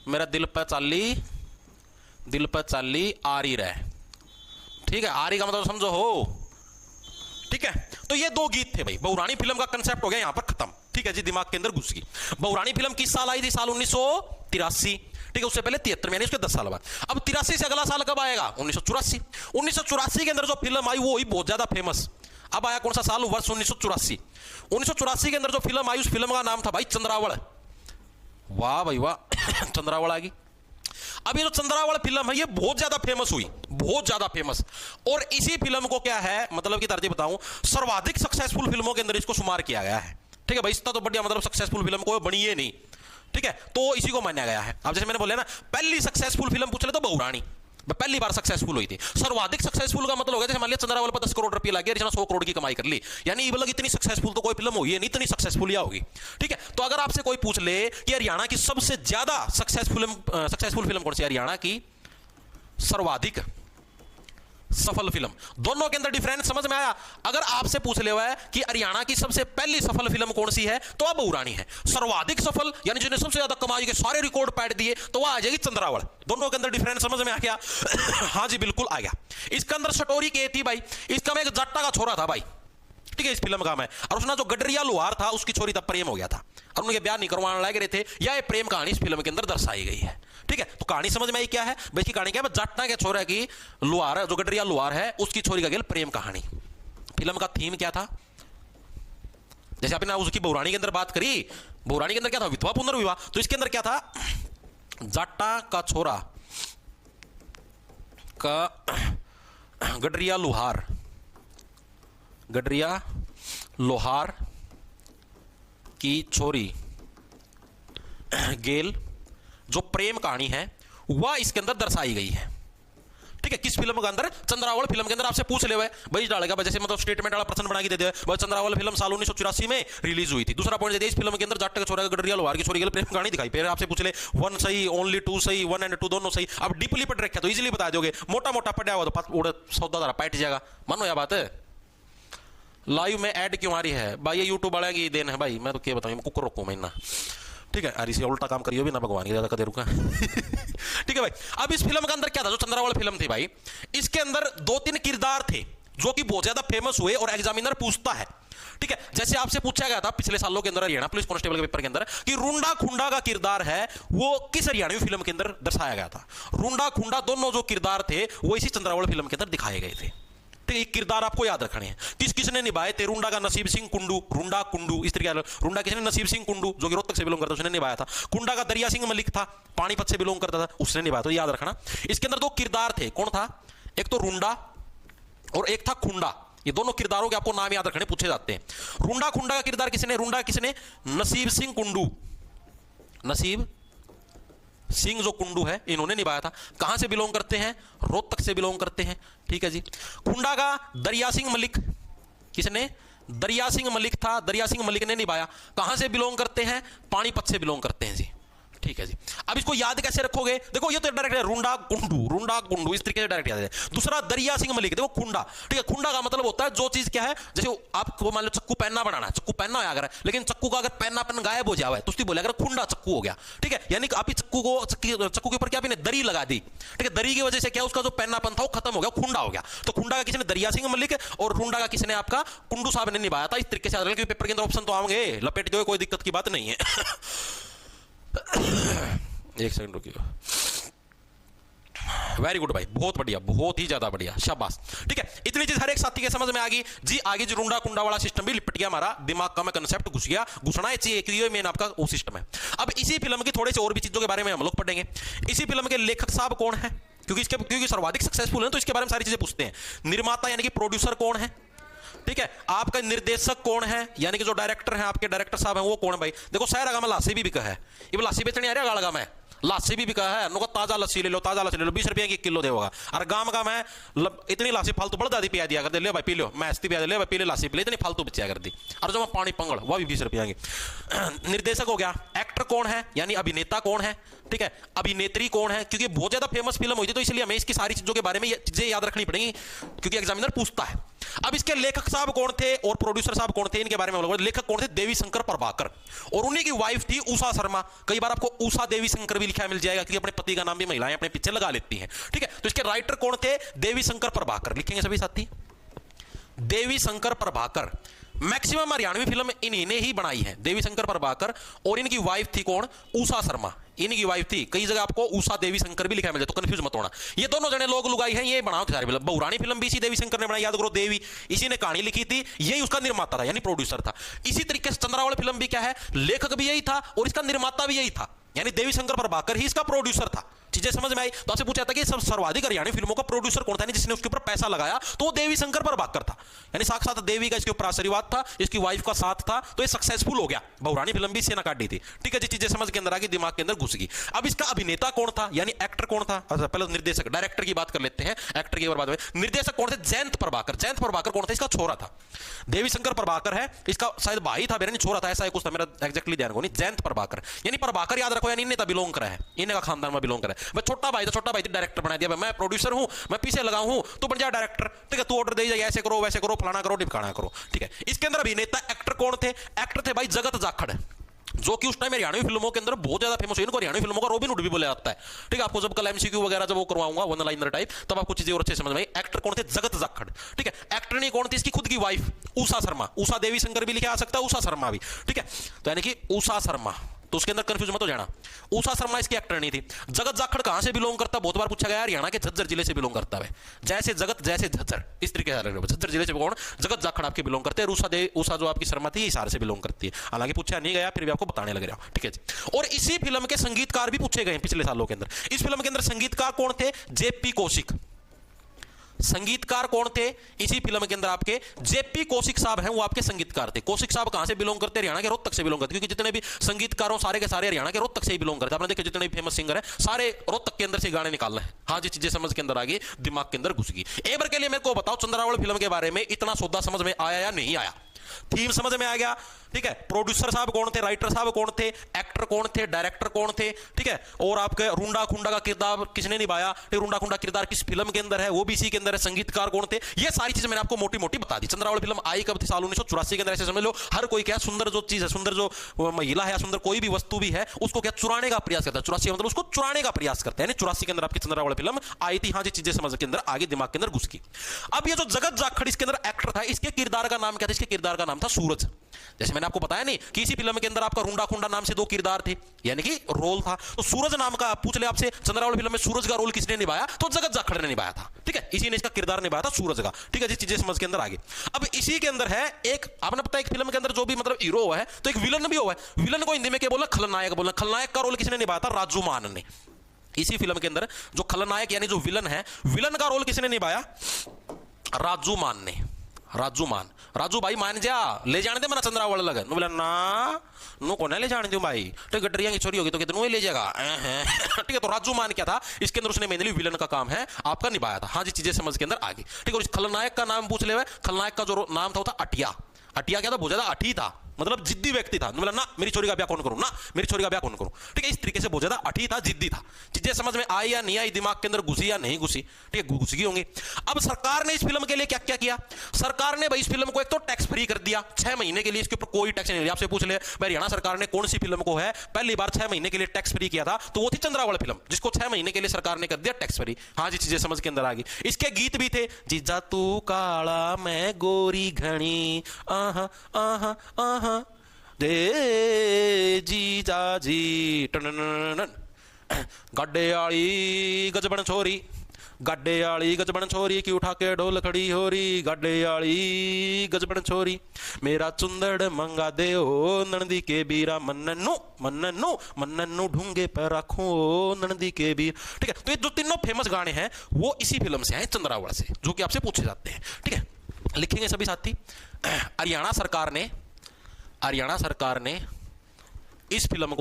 मेरा दिल पर चाली आ रही रहे। ठीक है, आ रही का मतलब समझो हो। ठीक है, तो ये दो गीत थे भाई। बहुरानी फिल्म का कंसेप्ट हो गया यहां पर खत्म। ठीक है जी, दिमाग के अंदर घुस गई। बहुरानी फिल्म किस साल आई थी? साल 1983। ठीक है, उससे पहले 73 यानी उसके 10 साल बाद। अब 83 से अगला साल कब आएगा? 1984। 1984 के अंदर जो फिल्म आई वो हुई बहुत ज्यादा फेमस। अब आया कौन सा साल? वर्ष 1984। 1984 के अंदर जो फिल्म आई उस फिल्म का नाम था भाई चंद्रावल। वाह भाई वाह, चंद्रावल आ गई। अब ये जो चंद्रावल फिल्म है ये बहुत ज्यादा फेमस हुई, बहुत ज्यादा फेमस। और इसी फिल्म को क्या है मतलब की तरतीब बताऊं, सर्वाधिक सक्सेसफुल फिल्मों के अंदर इसको शुमार किया गया है। ठीक है भाई, इतना तो बढ़िया मतलब सक्सेसफुल फिल्म कोई बनी है नहीं। ठीक है, तो इसी को माना गया है। अब जैसे मैंने बोला ना, पहली सक्सेसफुल फिल्म पूछ ले तो बहुरानी पहली बार सक्सेसफुल हुई थी। सर्वाधिक सक्सेसफुल का मतलब हो गया जैसे मान लिया चंद्रावल पर 10 करोड़ रुपए लग गया, 100 करोड़ की कमाई कर ली, यानी मतलब इतनी सक्सेसफुल तो कोई फिल्म हुई है नहीं, इतनी सक्सेसफुल या होगी। ठीक है, तो अगर आपसे कोई पूछ ले कि हरियाणा की सबसे ज्यादा सक्सेसफुल फिल्म कौन सी, हरियाणा की सर्वाधिक सफल फिल्म, दोनों के अंदर डिफरेंस समझ में आया? अगर आपसे पूछ ले हुआ है कि हरियाणा की सबसे पहली सफल फिल्म कौन सी है तो अब बहुरानी है। सर्वाधिक सफल यानी जिन्हें सबसे ज्यादा कमाई के सारे रिकॉर्ड पैट दिए तो वह आ जाएगी चंद्रावल। दोनों के अंदर डिफरेंस समझ में आ गया? हाँ जी बिल्कुल आ गया। इसके अंदर स्टोरी क्या थी भाई? इसका में एक जट्टा का छोरा था भाई, ठीक है, इस फिल्म का मैं, और उसने जो गडरिया लोहार था उसकी छोरी तब प्रेम हो गया था और उनके ब्याह नहीं करवाने लग रहे थे, या ये प्रेम कहानी इस फिल्म के अंदर दर्शाई गई है। ठीक है, तो कहानी समझ में आई क्या है? बेसिक कहानी क्या है? जट्टा के छोरे की लोहार, जो गडरिया लोहार है उसकी छोरी का गेल प्रेम कहानी। फिल्म का थीम क्या था? जैसे आपने उसकी बहुरानी के अंदर बात करी, बहुरानी के अंदर क्या था? विधवा पुनर्विवाह। तो इसके अंदर क्या था? जट्टा का छोरा का गडरिया लोहार, गडरिया लोहार की छोरी गेल जो प्रेम कहानी है वह इसके अंदर दर्शाई गई है। ठीक है, किस फिल्म के अंदर? चंद्रावल फिल्म के अंदर। आपसे पूछ ले हुए भाई डालेगा जैसे मतलब स्टेटमेंट वाला प्रश्न बना के दे दे भाई, चंद्रावल फिल्म साल 1984 में रिलीज हुई थी। दूसरा पॉइंट दे दिया, इस फिल्म के अंदर जट्टा का छोरा गडरिया लोहार की छोरी गेल प्रेम कहानी दिखाई। फिर आपसे पूछ ले 1 सही, ओनली 2 सही, 1 और 2 दोनों सही। अब डीपली पढ़ रखा तो इजीली बता दोगे, मोटा मोटा पढ़ा हुआ तो सौदा धारा पैट जाएगा। मानो यह बात है? लाइव में ऐड क्यों आ रही है भाई? ये यूट्यूब वाले की देन है भाई, मैं तो क्या बताऊं, कुकर रोकूं मैं ना। ठीक है, अरे इसे उल्टा काम करियो भी ना भगवान की ज्यादा कदे रुका। ठीक है भाई, अब इस फिल्म के अंदर क्या था? जो चंद्रावल फिल्म थी भाई, इसके अंदर 2-3 किरदार थे जो कि बहुत ज्यादा फेमस हुए और एग्जामिनर पूछता है। ठीक है, जैसे आपसे पूछा गया था पिछले सालों के अंदर हरियाणा पुलिस कांस्टेबल के पेपर के अंदर कि रुंडा खुंडा का किरदार है वो किस हरियाणवी फिल्म के अंदर दर्शाया गया था? रुंडा खुंडा दोनों जो किरदार थे वो इसी चंद्रावल फिल्म के अंदर दिखाए गए थे। ठीक है, किरदार आपको याद रखने हैं। किस किसने निभाए थे? रुंडा का नसीब सिंह कुंडू, रुंडा कुंडू इस तरीके। रुंडा किसने? नसीब सिंह कुंडू जो कि रोहतक से बिलोंग करता था, उसने निभाया था। कुंडा का दरिया सिंह मलिक था, पानीपत से बिलोंग करता था, उसने निभाया। तो याद रखना, इसके अंदर 2 किरदार थे। कौन था? एक तो रुंडा और एक था खुंडा। ये दोनों किरदारों के आपको नाम याद रखने पूछे जाते हैं। रुंडा खुंडा का किरदार किसने? रुंडा किसने? नसीब सिंह कुंडू, नसीब सिंह जो कुंडू है इन्होंने निभाया था। कहां से बिलोंग करते हैं? रोहतक से बिलोंग करते हैं। ठीक है जी। खुंडा का दरिया सिंह मलिक, किसने? दरिया सिंह मलिक था, दरिया सिंह मलिक ने निभाया। कहां से बिलोंग करते हैं? पानीपत से बिलोंग करते हैं जी। ठीक है जी। अब इसको याद कैसे रखोगे? देखो ये तो डायरेक्ट है, रुंडा कुंडू इस तरीके से डायरेक्ट याद है। दूसरा दरिया सिंह मलिक, देखो खुंडा, ठीक है। खुंडा का मतलब होता है जो चीज क्या है, जैसे आपको मान लो चक्कू पेन्ना बनाना है, चक्कू पेन्ना होया अगर, लेकिन चक्कू का अगर पेन्नापन गायब हो जाए तो उसकी बोले अगर खुंडा चक्कू हो गया। ठीक है, यानी आप चक्कू के ऊपर क्या आपने दरी लगा दी, ठीक है। दरी की वजह से क्या उसका जो पेन्नापन था वो खत्म हो गया, खुंडा हो गया। तो खुंडा का किसने? दरिया सिंह मलिक। और रुंडा का किसने? आपका कुंडू साहब ने निभाया था। इस तरीके से क्योंकि पेपर के अंदर ऑप्शन तो आएंगे, लपेट दो, कोई दिक्कत की बात नहीं है। एक सेकंड रुकिए। वेरी गुड भाई, बहुत बढ़िया, बहुत ही ज्यादा बढ़िया, शाबाश। ठीक है, इतनी चीज हर एक साथी के समझ में आ गई जी। आगे जो रुंडा कुंडा वाला सिस्टम भी लिपट गया, हमारा दिमाग का में कंसेप्ट घुस गया, घुसना चाहिए मेन आपका वो सिस्टम है। अब इसी फिल्म की थोड़े से और भी चीजों के बारे में हम लोग पढ़ेंगे। इसी फिल्म के लेखक साहब कौन है? क्योंकि सर्वाधिक सक्सेसफुल है तो इसके बारे में सारी चीजें पूछते हैं। निर्माता यानी कि प्रोड्यूसर कौन है? ठीक है। आपका निर्देशक कौन है? यानी कि जो डायरेक्टर है, आपके डायरेक्टर साहब हैं, वो कौन है भाई? देखो शहर आगा में लासी भी बिका है, ये लासी बेचने आ रहा है गाड़गा में, लासी भी बिका है। नुका ताजा लस्सी ले लो, ताजा लस्सी ले लो, 20 रुपये की किलो देगा। और गांव का मैं इतनी लासी फालतू बड़ा दादी पिया दिया कर दे, ले भाई पी लो, मैं हस्ती पिया दे, ले भाई पी ले लासी पी ले, इतनी फालतू बच्चा कर दी। और जो मैं पानी पंगड़ वह भी 20 रुपये की। निर्देशक हो गया। एक्टर कौन है? यानी अभिनेता कौन है? ठीक है। अभिनेत्री कौन है? क्योंकि बहुत ज्यादा फेमस फिल्म हुई थी तो इसलिए हमें इसकी सारी चीजों के बारे में चीजें याद रखनी पड़ेंगी, क्योंकि एग्जामिनर पूछता है। अब इसके लेखक साहब कौन थे और प्रोड्यूसर साहब कौन थे, इनके बारे में हम लोग। लेखक कौन थे? देवी शंकर प्रभाकर, और उन्हीं की वाइफ थी उषा शर्मा। कई बार आपको उषा देवी शंकर भी लिखा मिल जाएगा, क्योंकि अपने पति का नाम भी महिलाएं अपने पीछे लगा लेती हैं। ठीक है, तो इसके राइटर कौन थे? देवी शंकर प्रभाकर। लिखेंगे सभी साथी, देवी शंकर प्रभाकर। मैक्सिमम हरियाणवी फिल्म इन्हीं ही बनाई है, देवी शंकर प्रभाकर। और इनकी वाइफ थी कौन? उषा शर्मा, इनकी वाइफ थी। कई जगह आपको उषा देवी शंकर भी लिखा मिल जाए, तो कंफ्यूज मत होना। ये दोनों जने लोग लुगाई हैं, ये बनाओ सारी फिल्म। बहुरानी फिल्म भी इसी देवी शंकर ने बनाई, याद करो, देवी इसी ने कहानी लिखी थी, यही उसका निर्माता था, यानी प्रोड्यूसर था। इसी तरीके से चंद्रावल फिल्म भी क्या है, लेखक भी यही था और इसका निर्माता भी यही था, यानी देवी शंकर प्रभाकर ही इसका प्रोड्यूसर था। चीजें समझ में आई? तो आपसे पूछा था कि सब सर्वाधिक हरियाणवी फिल्मों का प्रोड्यूसर कौन था, जिसने उसके ऊपर पैसा लगाया, तो वो देवी शंकर प्रभाकर था। यानी साक्षात देवी का इसके ऊपर आशीर्वाद था, इसकी वाइफ का साथ था, तो ये सक्सेसफुल हो गया। बहुरानी फिल्म भी सेना काट दी थी। ठीक है जी, चीजें समझ के अंदर आ गई, दिमाग के अंदर घुस गई। अब इसका अभिनेता कौन था, यानी एक्टर कौन था? अच्छा, पहले निर्देशक, डायरेक्टर की बात कर लेते हैं, एक्टर की बाद में। निर्देशक कौन थे? जयंत प्रभाकर। जयंत प्रभाकर कौन था? इसका छोरा था। देवी शंकर प्रभाकर है, इसका शायद भाई था, मेरा नहीं छोरा था, ऐसा कुछ था, मेरा एग्जैक्टली ध्यान को नहीं। जयंत प्रभाकर, यानी प्रभाकर याद रखो, यानी इन्हें बिलोंग करा है, इनका खानदान में बिलोंग करा है। मैं छोटा भाई डायरेक्टर बना दिया, मैं प्रोड्यूसर हूं, मैं पीछे लगा हूं, तो बन जा डायरेक्टर। ठीक है, तू ऑर्डर दे जाए, ऐसे करो वैसे करो, फलाना करो ढिमकाना करो। ठीक है, इसके अंदर अभिनेता एक्टर कौन थे? एक्टर थे भाई जगत जाखड़, जो कि उस टाइम हरियाणवी फिल्मों के अंदर बहुत ज्यादा फेमस हुई। इनको हरियाणवी फिल्मों का रॉबिन हुड भी बोला जाता है। ठीक है, आपको जब कल एमसीक्यू वगैरह जब वो करवाऊंगा वन लाइनर टाइप, तब आपको चीजें और अच्छे समझ में आई। एक्टर कौन थे? जगत जाखड़। ठीक है, एक्टर नहीं कौन थी? इसकी खुद की वाइफ उषा शर्मा। उषा देवी शंकर भी लिखा आ सकता है, उषा शर्मा भी। ठीक है, तो यानी कि उषा शर्मा, तो उसके अंदर कंफ्यूज मत हो जाना। उषा शर्मा इसकी एक्टर नहीं थी। जगत जाखड़ कहां से बिलोंग करता? बहुत बार पूछा गया, हरियाणा के झज्जर जिले से बिलोंग करता है। जैसे जगत जैसे झज्जर, इस तरीके से झज्जर जिले से कौन? जगत जाखड़ आपके बिलोंग करते हैं। उषा जो आपकी शर्मा थी, इशारे से बिलोंग करती है। हालांकि पूछा नहीं गया, फिर भी आपको बताने लग रहा हूं। ठीक है जी। और इसी फिल्म के संगीतकार भी पूछे गए पिछले सालों के अंदर। इस फिल्म के अंदर संगीतकार कौन थे? जेपी कौशिक। संगीतकार कौन थे इसी फिल्म के अंदर? आपके जेपी कौशिक साहब हैं, वो आपके संगीतकार थे। कौशिक साहब कहां से बिलोंग करते हैं? हरियाणा के रोहतक से बिलोंग करते हैं, क्योंकि जितने भी संगीतकारों सारे के सारे हरियाणा के रोहतक से ही बिलोंग करते हैं। आपने देखा जितने भी फेमस सिंगर हैं सारे रोहतक के अंदर से गाने निकाल रहे हैं। हाँ जी, चीजें समझ के अंदर आ गई, दिमाग के अंदर घुस गई। एक बार के लिए मेरे को बताओ, चंद्रावल फिल्म के बारे में इतना सौदा समझ में आया या नहीं आया? थीम समझ में आ गया? ठीक है, प्रोड्यूसर साहब कौन थे, राइटर साहब कौन थे, एक्टर कौन थे, डायरेक्टर कौन थे, ठीक है, और आपके रुंडा खुंडा का किरदार किसने निभाया, रुंडा खुंडा किरदार किस फिल्म के अंदर है, वो भी इसी के अंदर है, संगीतकार कौन थे, ये सारी चीजें मैंने आपको मोटी मोटी बता दी। चंद्रावल फिल्म आई कब थी? साल 1984 के अंदर। ऐसे समझ लो, हर कोई क्या सुंदर जो चीज है, सुंदर जो महिला है, सुंदर कोई भी वस्तु भी है, उसको क्या चुराने का प्रयास करता है। 84 मतलब उसको चुराने का प्रयास करते हैं। 84 के अंदर आपकी चंद्रावल फिल्म आई थी। हाँ जी, चीजें समझ के अंदर आगे दिमाग के अंदर घुस गई। अब ये जो जगत जाखड़ इसके अंदर एक्टर था, इसके किरदार का नाम क्या था? इसके किरदार का नाम था सूरज। जैसे मैंने आपको बताया नहीं कि इसी फिल्म के अंदर आपका रुंडा खुंडा नाम से दो किरदार थे, यानी कि रोल था। तो सूरज नाम का पूछ ले आपसे, चंद्रावल फिल्म में सूरज का रोल किसने निभाया? तो जगत जाखड़ ने निभाया था। ठीक है, इसी ने इसका किरदार निभाया था सूरज का। ठीक है जी, चीजें समझ के अंदर आ गई। अब इसी के अंदर है एक, आपने पता है एक फिल्म के अंदर जो भी मतलब हीरो हुआ है, तो एक विलन भी हुआ है। विलन को हिंदी में क्या बोलना? खलनायक बोलना। खलनायक का रोल किसने निभाया था? राजू मान ने। इसी फिल्म के अंदर जो खलनायक यानी जो विलन है, विलन का रोल किसने निभाया? राजू मान ने। राजू मान। राजू भाई मान जा, ले जाने दे मना चंद्रावल लगे। नु बोला ना नु को ले जाने दूं भाई, तो गडरिया की चोरी होगी तो कितनों ले जाएगा। ठीक है, तो राजू मान क्या था इसके अंदर, उसने मेनली विलन का काम है आपका निभाया था। हाँ जी, चीजें समझ के अंदर आ गई। ठीक है, और इस खलनायक का नाम पूछ ले, खलनायक का जो नाम था वो था अटिया। अटिया क्या था, बहुत ज्यादा अठी था, मतलब जिद्दी व्यक्ति था। बोला ना मेरी चोरी का ब्याह कौन करूं, ना मेरी चोरी का ब्याह कौन करूं। ठीक है, इस तरीके से बहुत ज्यादा अठी था, जिद्दी था। चीजें समझ में आई या नहीं आई, दिमाग के अंदर घुसी या नहीं घुसी, ठीक है घुस गई होंगी। अब सरकार ने इस फिल्म के लिए क्या क्या किया, सरकार ने भाई इस फिल्म को एक तो टैक्स फ्री कर दिया 6 महीने के लिए, इसके ऊपर कोई टैक्स नहीं लिया। आपसे पूछ ले भाई हरियाणा सरकार ने कौन सी फिल्म को है पहली बार 6 महीने के लिए टैक्स फ्री किया था, तो वो थी चंद्रावल फिल्म, जिसको 6 महीने के लिए सरकार ने कर दिया टैक्स फ्री। हाँ जी, चीजें समझ के अंदर आ गई। इसके गीत भी थे, जीजा तू काला मैं गोरी घनी, आहा आहा आहा दे जीजा जी, गड्डे आली गजबन छोरी, गड्डे आली गजबन छोरी की उठा के ढोल खड़ी हो रही, गड्डे आली गजबन छोरी मेरा चुंदड़ मंगा दे ओ नंदी के बीरा, मन्नू मन्नू मन्नू ढूंगे पर रखो नंदी के बीर। ठीक है, तो ये जो तीनों फेमस गाने हैं वो इसी फिल्म से हैं, चंद्रावल से, जो कि आपसे पूछे जाते हैं। ठीक है, लिखेंगे सभी साथी। हरियाणा सरकार ने इस फिल्म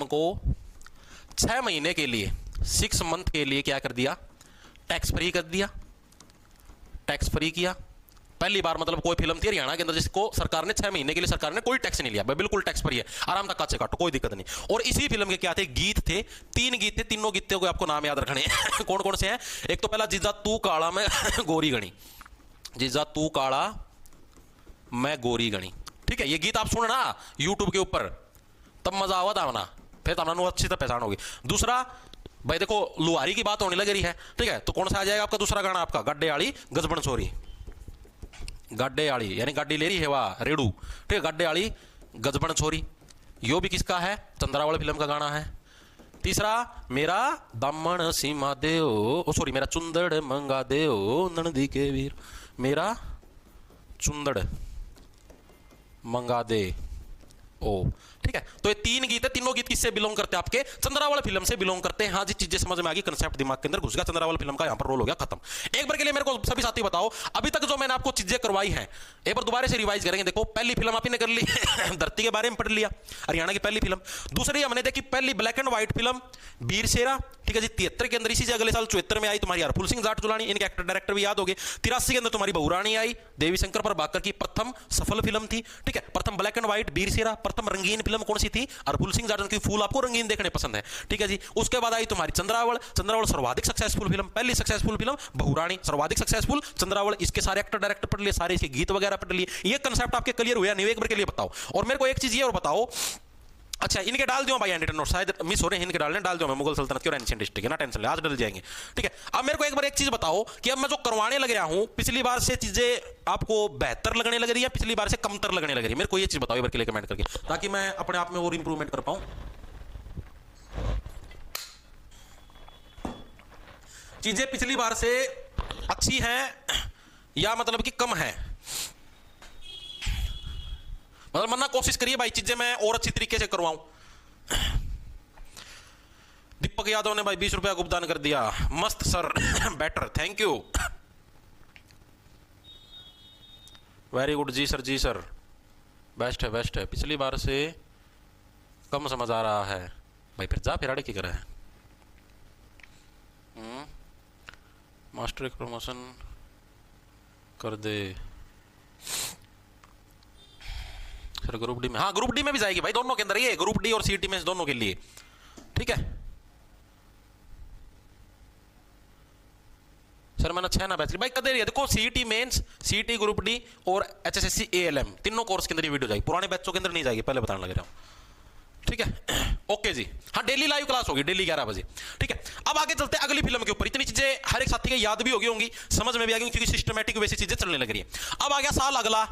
को 6 महीने के लिए 6 मंथ के लिए क्या कर दिया, टैक्स फ्री कर दिया, टैक्स फ्री किया। पहली बार मतलब कोई फिल्म थी हरियाणा के अंदर जिसको सरकार ने 6 महीने के लिए सरकार ने कोई टैक्स नहीं लिया, बिल्कुल टैक्स फ्री है, आराम तक काचे काटो कोई दिक्कत नहीं। और इसी फिल्म के क्या थे, गीत थे, 3 गीत थे, तीनों गीतों को आपको नाम याद रखने हैं। कौन कौन से हैं, एक तो पहला जीजा तू काला मैं गोरी गणी, जीजा तू काला मैं गोरी गणी। ठीक है, ये गीत आप सुनना यूट्यूब के ऊपर, तब मजा आवा था ना, फिर तमन्ना अच्छी तरह पहचान होगी। दूसरा भाई देखो लुहारी की बात होने लग रही है, ठीक है, तो कौन सा आ जाएगा आपका दूसरा गाना, आपका गड्डे आली गजबन छोरी, गड्डे आली यानी गाड़ी ले रही है वाह रेडू। ठीक है, गड्डे आली गजबन छोरी, यो भी किसका है, चंद्रावल फिल्म का गाना है। तीसरा मेरा दामन सीमा दे ओ सॉरी मेरा चुंदड़ मंगा दे ओ नंदी के वीर, मेरा चुंदड़ मंगा दे ओ। ठीक है, तो ये 3 गीत है, तीनों गीत किससे बिलोंग करते हैं, आपके चंद्रावल फिल्म से बिलोंग करते हैं। हाँ जी, चीजें समझ में आ गई, कंसेप्ट दिमाग के अंदर घुस गया, चंद्रावल फिल्म का यहां पर रोल हो गया खत्म। एक बार के लिए मेरे को सभी साथी बताओ, अभी तक जो मैंने आपको चीजें करवाई हैं एक बार दोबारा से रिवाइज करेंगे। देखो पहली फिल्म आप ही ने कर ली धरती के बारे में पढ़ लिया, हरियाणा की पहली फिल्म। दूसरी हमने देखी पहली ब्लैक एंड व्हाइट फिल्म वीर शेरा, ठीक है जी, 73 के अंदर, इसी से अगले साल 74 में आई तुम्हारी हरफुल सिंह जाट जुलानी, इनके एक्टर डायरेक्टर भी याद हो गए। 83 के अंदर तुम्हारी बहुरानी आई, देवी शंकर प्रभाकर की प्रथम सफल फिल्म थी। ठीक है, प्रथम ब्लैक एंड व्हाइट वीर शेरा, प्रथम रंगीन फिल्म कौन सी थी, हरफुल सिंह जाट की फूल आपको रंगीन देखने पसंद है। ठीक है जी, उसके बाद आई तुम्हारी चंद्रावल, चंद्रावल सर्वाधिक सक्सेसफुल फिल्म, पहली सक्सेसफुल फिल्म बहुरानी, सर्वाधिक सक्सेसफुल चंद्रावल, इसके सारे एक्टर डायरेक्टर पढ़ लिए, सारे इसके गीत वगैरह पढ़ लिए। ये कंसेप्ट आपके क्लियर हुआ नहीं, एक बार के लिए बताओ। और मेरे को एक चीज ये और बताओ, अच्छा इनके डाल दो भाई एंडिटर नोट, शायद मिस हो रहे हैं, इनके डाल दो मैं मुगल सल्तनत और एंशिएंट हिस्ट्री के, ना टेंशन ले, आज डल जाएंगे। ठीक है, अब मेरे को एक बार एक चीज बताओ कि अब मैं जो करवाने लग रहा हूं, पिछली बार से चीजें आपको बेहतर लगने लग रही है, पिछली बार से कमतर लगने लग रही है, मेरे को ये चीज बताओ एक बार के लिए कमेंट करके, ताकि मैं अपने आप में और इंप्रूवमेंट कर पाऊं। चीजें पिछली बार से अच्छी हैं या मतलब कि कम है, मतलब मन्ना कोशिश करिए भाई चीजें मैं और अच्छी तरीके से करवाऊं। दीपक यादव ने भाई 20 रुपया गुप्तान कर दिया, मस्त sir better, thank you, very good जी सर, जी सर, बेस्ट है बेस्ट है, पिछली बार से कम समझ आ रहा है भाई, फिर जा फिर आड़े की करे है। मास्टर एक प्रमोशन कर दे सर ग्रुप डी में, हाँ ग्रुप डी में भी जाएगी भाई, दोनों के अंदर, ये ग्रुप डी और सीटी में दोनों के लिए। ठीक है सर मैंने 6 ना बैच भाई कदर है, देखो CET mains, CET group D और एचएसएससी एएलएम तीनों कोर्स के अंदर ये वीडियो जाएगी, पुराने बैचों के अंदर नहीं जाएगी, पहले बताने लग रहा हूं। ठीक है ओके जी, हाँ डेली लाइव क्लास होगी, डेली 11 बजे। ठीक है, अब आगे चलते हैं अगली फिल्म के ऊपर। इतनी चीजें हर एक साथी के याद भी होगी, समझ में भी आ गई, क्योंकि सिस्टमैटिक वैसी चीजें चलने लग रही है। अब आ गया साल अगला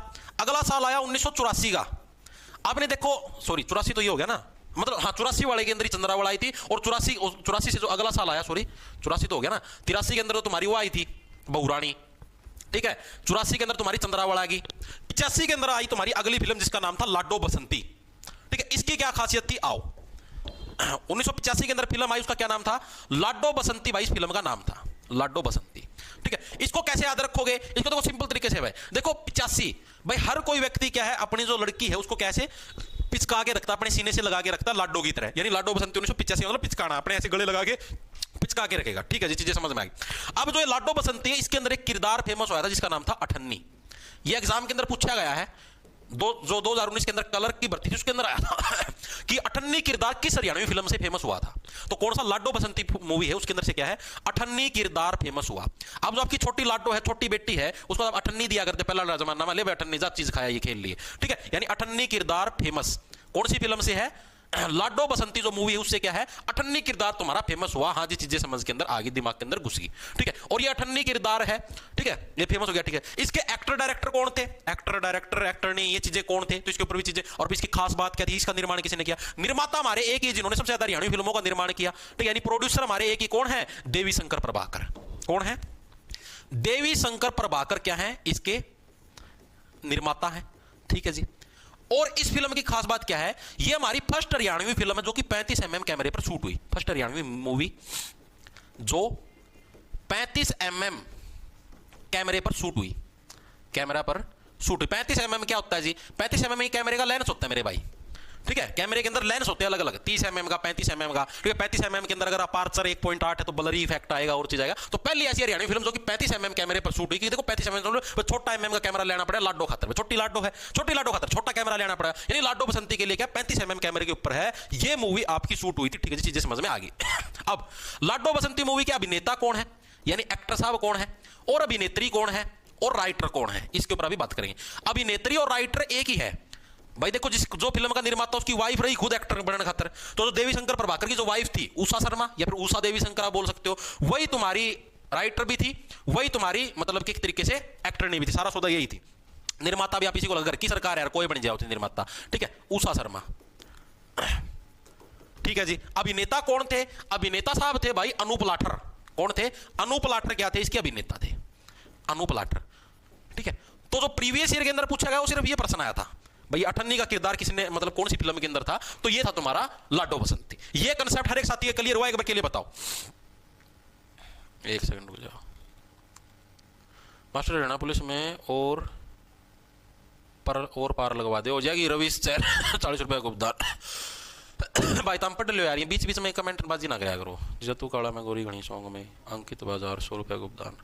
साल आया 1984 का। आपने देखो सॉरी 84 तो ये हो गया ना, मतलब हाँ 84 वाले के अंदर ही चंद्रावल आई थी, और 84 से जो अगला साल आया, सॉरी 84 तो हो गया ना, 83 के अंदर तो तुम्हारी वो आई थी बहुरानी। ठीक है, 84 के अंदर तुम्हारी चंद्रावल आ गई, 85 के अंदर आई तुम्हारी अगली फिल्म जिसका नाम था लाडो बसंती। ठीक है, इसकी क्या खासियत थी, आओ 1985 के अंदर फिल्म आई, उसका क्या नाम था, लाडो बसंती भाई, इस फिल्म का नाम था लाडो बसंती। ठीक है, ठीक है, इसको कैसे याद रखोगे? इसको देखो सिंपल तरीके से भाई, देखो 85, भाई हर कोई व्यक्ति क्या है, अपनी जो लड़की है उसको कैसे पिचका के रखता, अपने सीने से लगा के रखता, लाडो की तरह, यानी लाडो बसंती 1985 मतलब पिचकाना, अपने ऐसे गले लगा के पिचका के रखेगा। ठीक है जी, चीजें समझ में आ गई। अब जो ये लाडो बसंती है, इसके अंदर एक किरदार फेमस हुआ था जिसका नाम था अठन्नी। ये एग्जाम के अंदर पूछा गया है, जो 2019 के अंदर कलर की भर्ती थी उसके अंदर आया था कि अठन्नी किरदार किस हरियाणवी फिल्म से फेमस हुआ था। तो कौन सा लाडो बसंती मूवी है उसके अंदर से क्या है, अठन्नी किरदार फेमस हुआ। अब जो आपकी छोटी लाडो है, छोटी बेटी है, उसको आप अठन्नी दिया करते पहला जमाना में, ले अठन्नी जा चीज खाया ये खेल लिए। ठीक है, यानी अठन्नी किरदार फेमस कौन सी फिल्म से है, लाडो बसंती जो मूवी है उससे क्या है, अठन्नी किरदार तुम्हारा फेमस हुआ। हाँ जी, चीजें समझ के अंदर आ गई, दिमाग के अंदर घुस गई। ठीक है, और ये अठन्नी किरदार है, ठीक है, ये फेमस हो गया। ठीक है, इसके एक्टर डायरेक्टर कौन थे, एक्टर डायरेक्टर एक्टर नहीं, ये चीजें कौन थे, तो इसके ऊपर भी चीजें। और इसकी खास बात क्या थी, इसका निर्माण किसने किया, निर्माता हमारे एक ही जिन्होंने सबसे ज्यादा हरियाणवी फिल्मों का निर्माण किया। ठीक है, यानी प्रोड्यूसर हमारे एक ही, कौन है, देवी शंकर प्रभाकर। कौन है, देवी शंकर प्रभाकर क्या है, इसके निर्माता है। ठीक है जी, और इस फिल्म की खास बात क्या है, ये हमारी फर्स्ट हरियाणवी फिल्म है जो कि 35 mm कैमरे पर शूट हुई। फर्स्ट हरियाणवी मूवी जो 35 mm कैमरे पर शूट हुई, कैमरा पर शूट हुई। 35 mm क्या होता है जी, 35 mm कैमरे का लेंस होता है मेरे भाई। ठीक है, कैमरे के अंदर लेंस होते हैं अलग अलग, 30 mm का, 35 mm का। ठीक है, 35 mm के अंदर अगर अपार्चर 1.8 है तो ब्लरी इफेक्ट आएगा और चीज आएगा। तो पहली ऐसी हरियाणवी फिल्म जो कि 35 mm कैमरे पर शूट हुई, कि देखो 35 mm छोटा mm का कैमरा लेना पड़ेगा लाडो खातर, छोटी लाडो है, छोटी लाडो खातर छोटा कैमरा लेना पड़ेगा, यानी लाडो बसंती के लिए क्या 35 mm कैमरे के ऊपर है ये मूवी आपकी शूट हुई थी। ठीक है जी, चीजें समझ में आ गई। अब लाडो बसंती मूवी के अभिनेता कौन है, यानी एक्टर साहब कौन है, और अभिनेत्री कौन है, और राइटर कौन है, इसके ऊपर अभी बात करेंगे। अभिनेत्री और राइटर एक ही है भाई। देखो, जो फिल्म का निर्माता उसकी वाइफ रही खुद एक्टर बनने खातर, तो जो देवी शंकर प्रभाकर की जो वाइफ थी उषा शर्मा, या फिर उषा देवी शंकर आप बोल सकते हो, वही तुम्हारी राइटर भी थी, वही तुम्हारी मतलब कि एक तरीके से एक्टर नहीं भी थी, सारा सौदा यही थी। निर्माता भी आप इसी को घर की सरकार यार कोई बन जाओ निर्माता। ठीक है, उषा शर्मा। ठीक है जी, अभिनेता कौन थे, अभिनेता साहब थे भाई अनूप लाठर। कौन थे, अनूप लाठर क्या थे, इसके अभिनेता थे अनूप लाठर। ठीक है, तो जो प्रीवियस ईयर के अंदर पूछा गया वो सिर्फ ये प्रश्न आया था भाई, अठन्नी का किरदार किसने, मतलब कौन सी फिल्म के अंदर था, तो ये था तुम्हारा लाडो बसंती। ये कंसेप्ट हर एक साथी का क्लियर हुआ, एक बार के लिए बताओ, एक सेकंड रुक जाओ। मास्टर हरियाणा पुलिस में और पार लगवा दे, हो जाएगी रवीश चैर 40 रुपए भुगतान। भाई तुम पढ़ लो यार, ये बीच बीच में कमेंट बाजी ना कराया करो। जतू काला में गोरी घनी सॉन्ग में अंकित बाजार 100 रुपए भुगतान।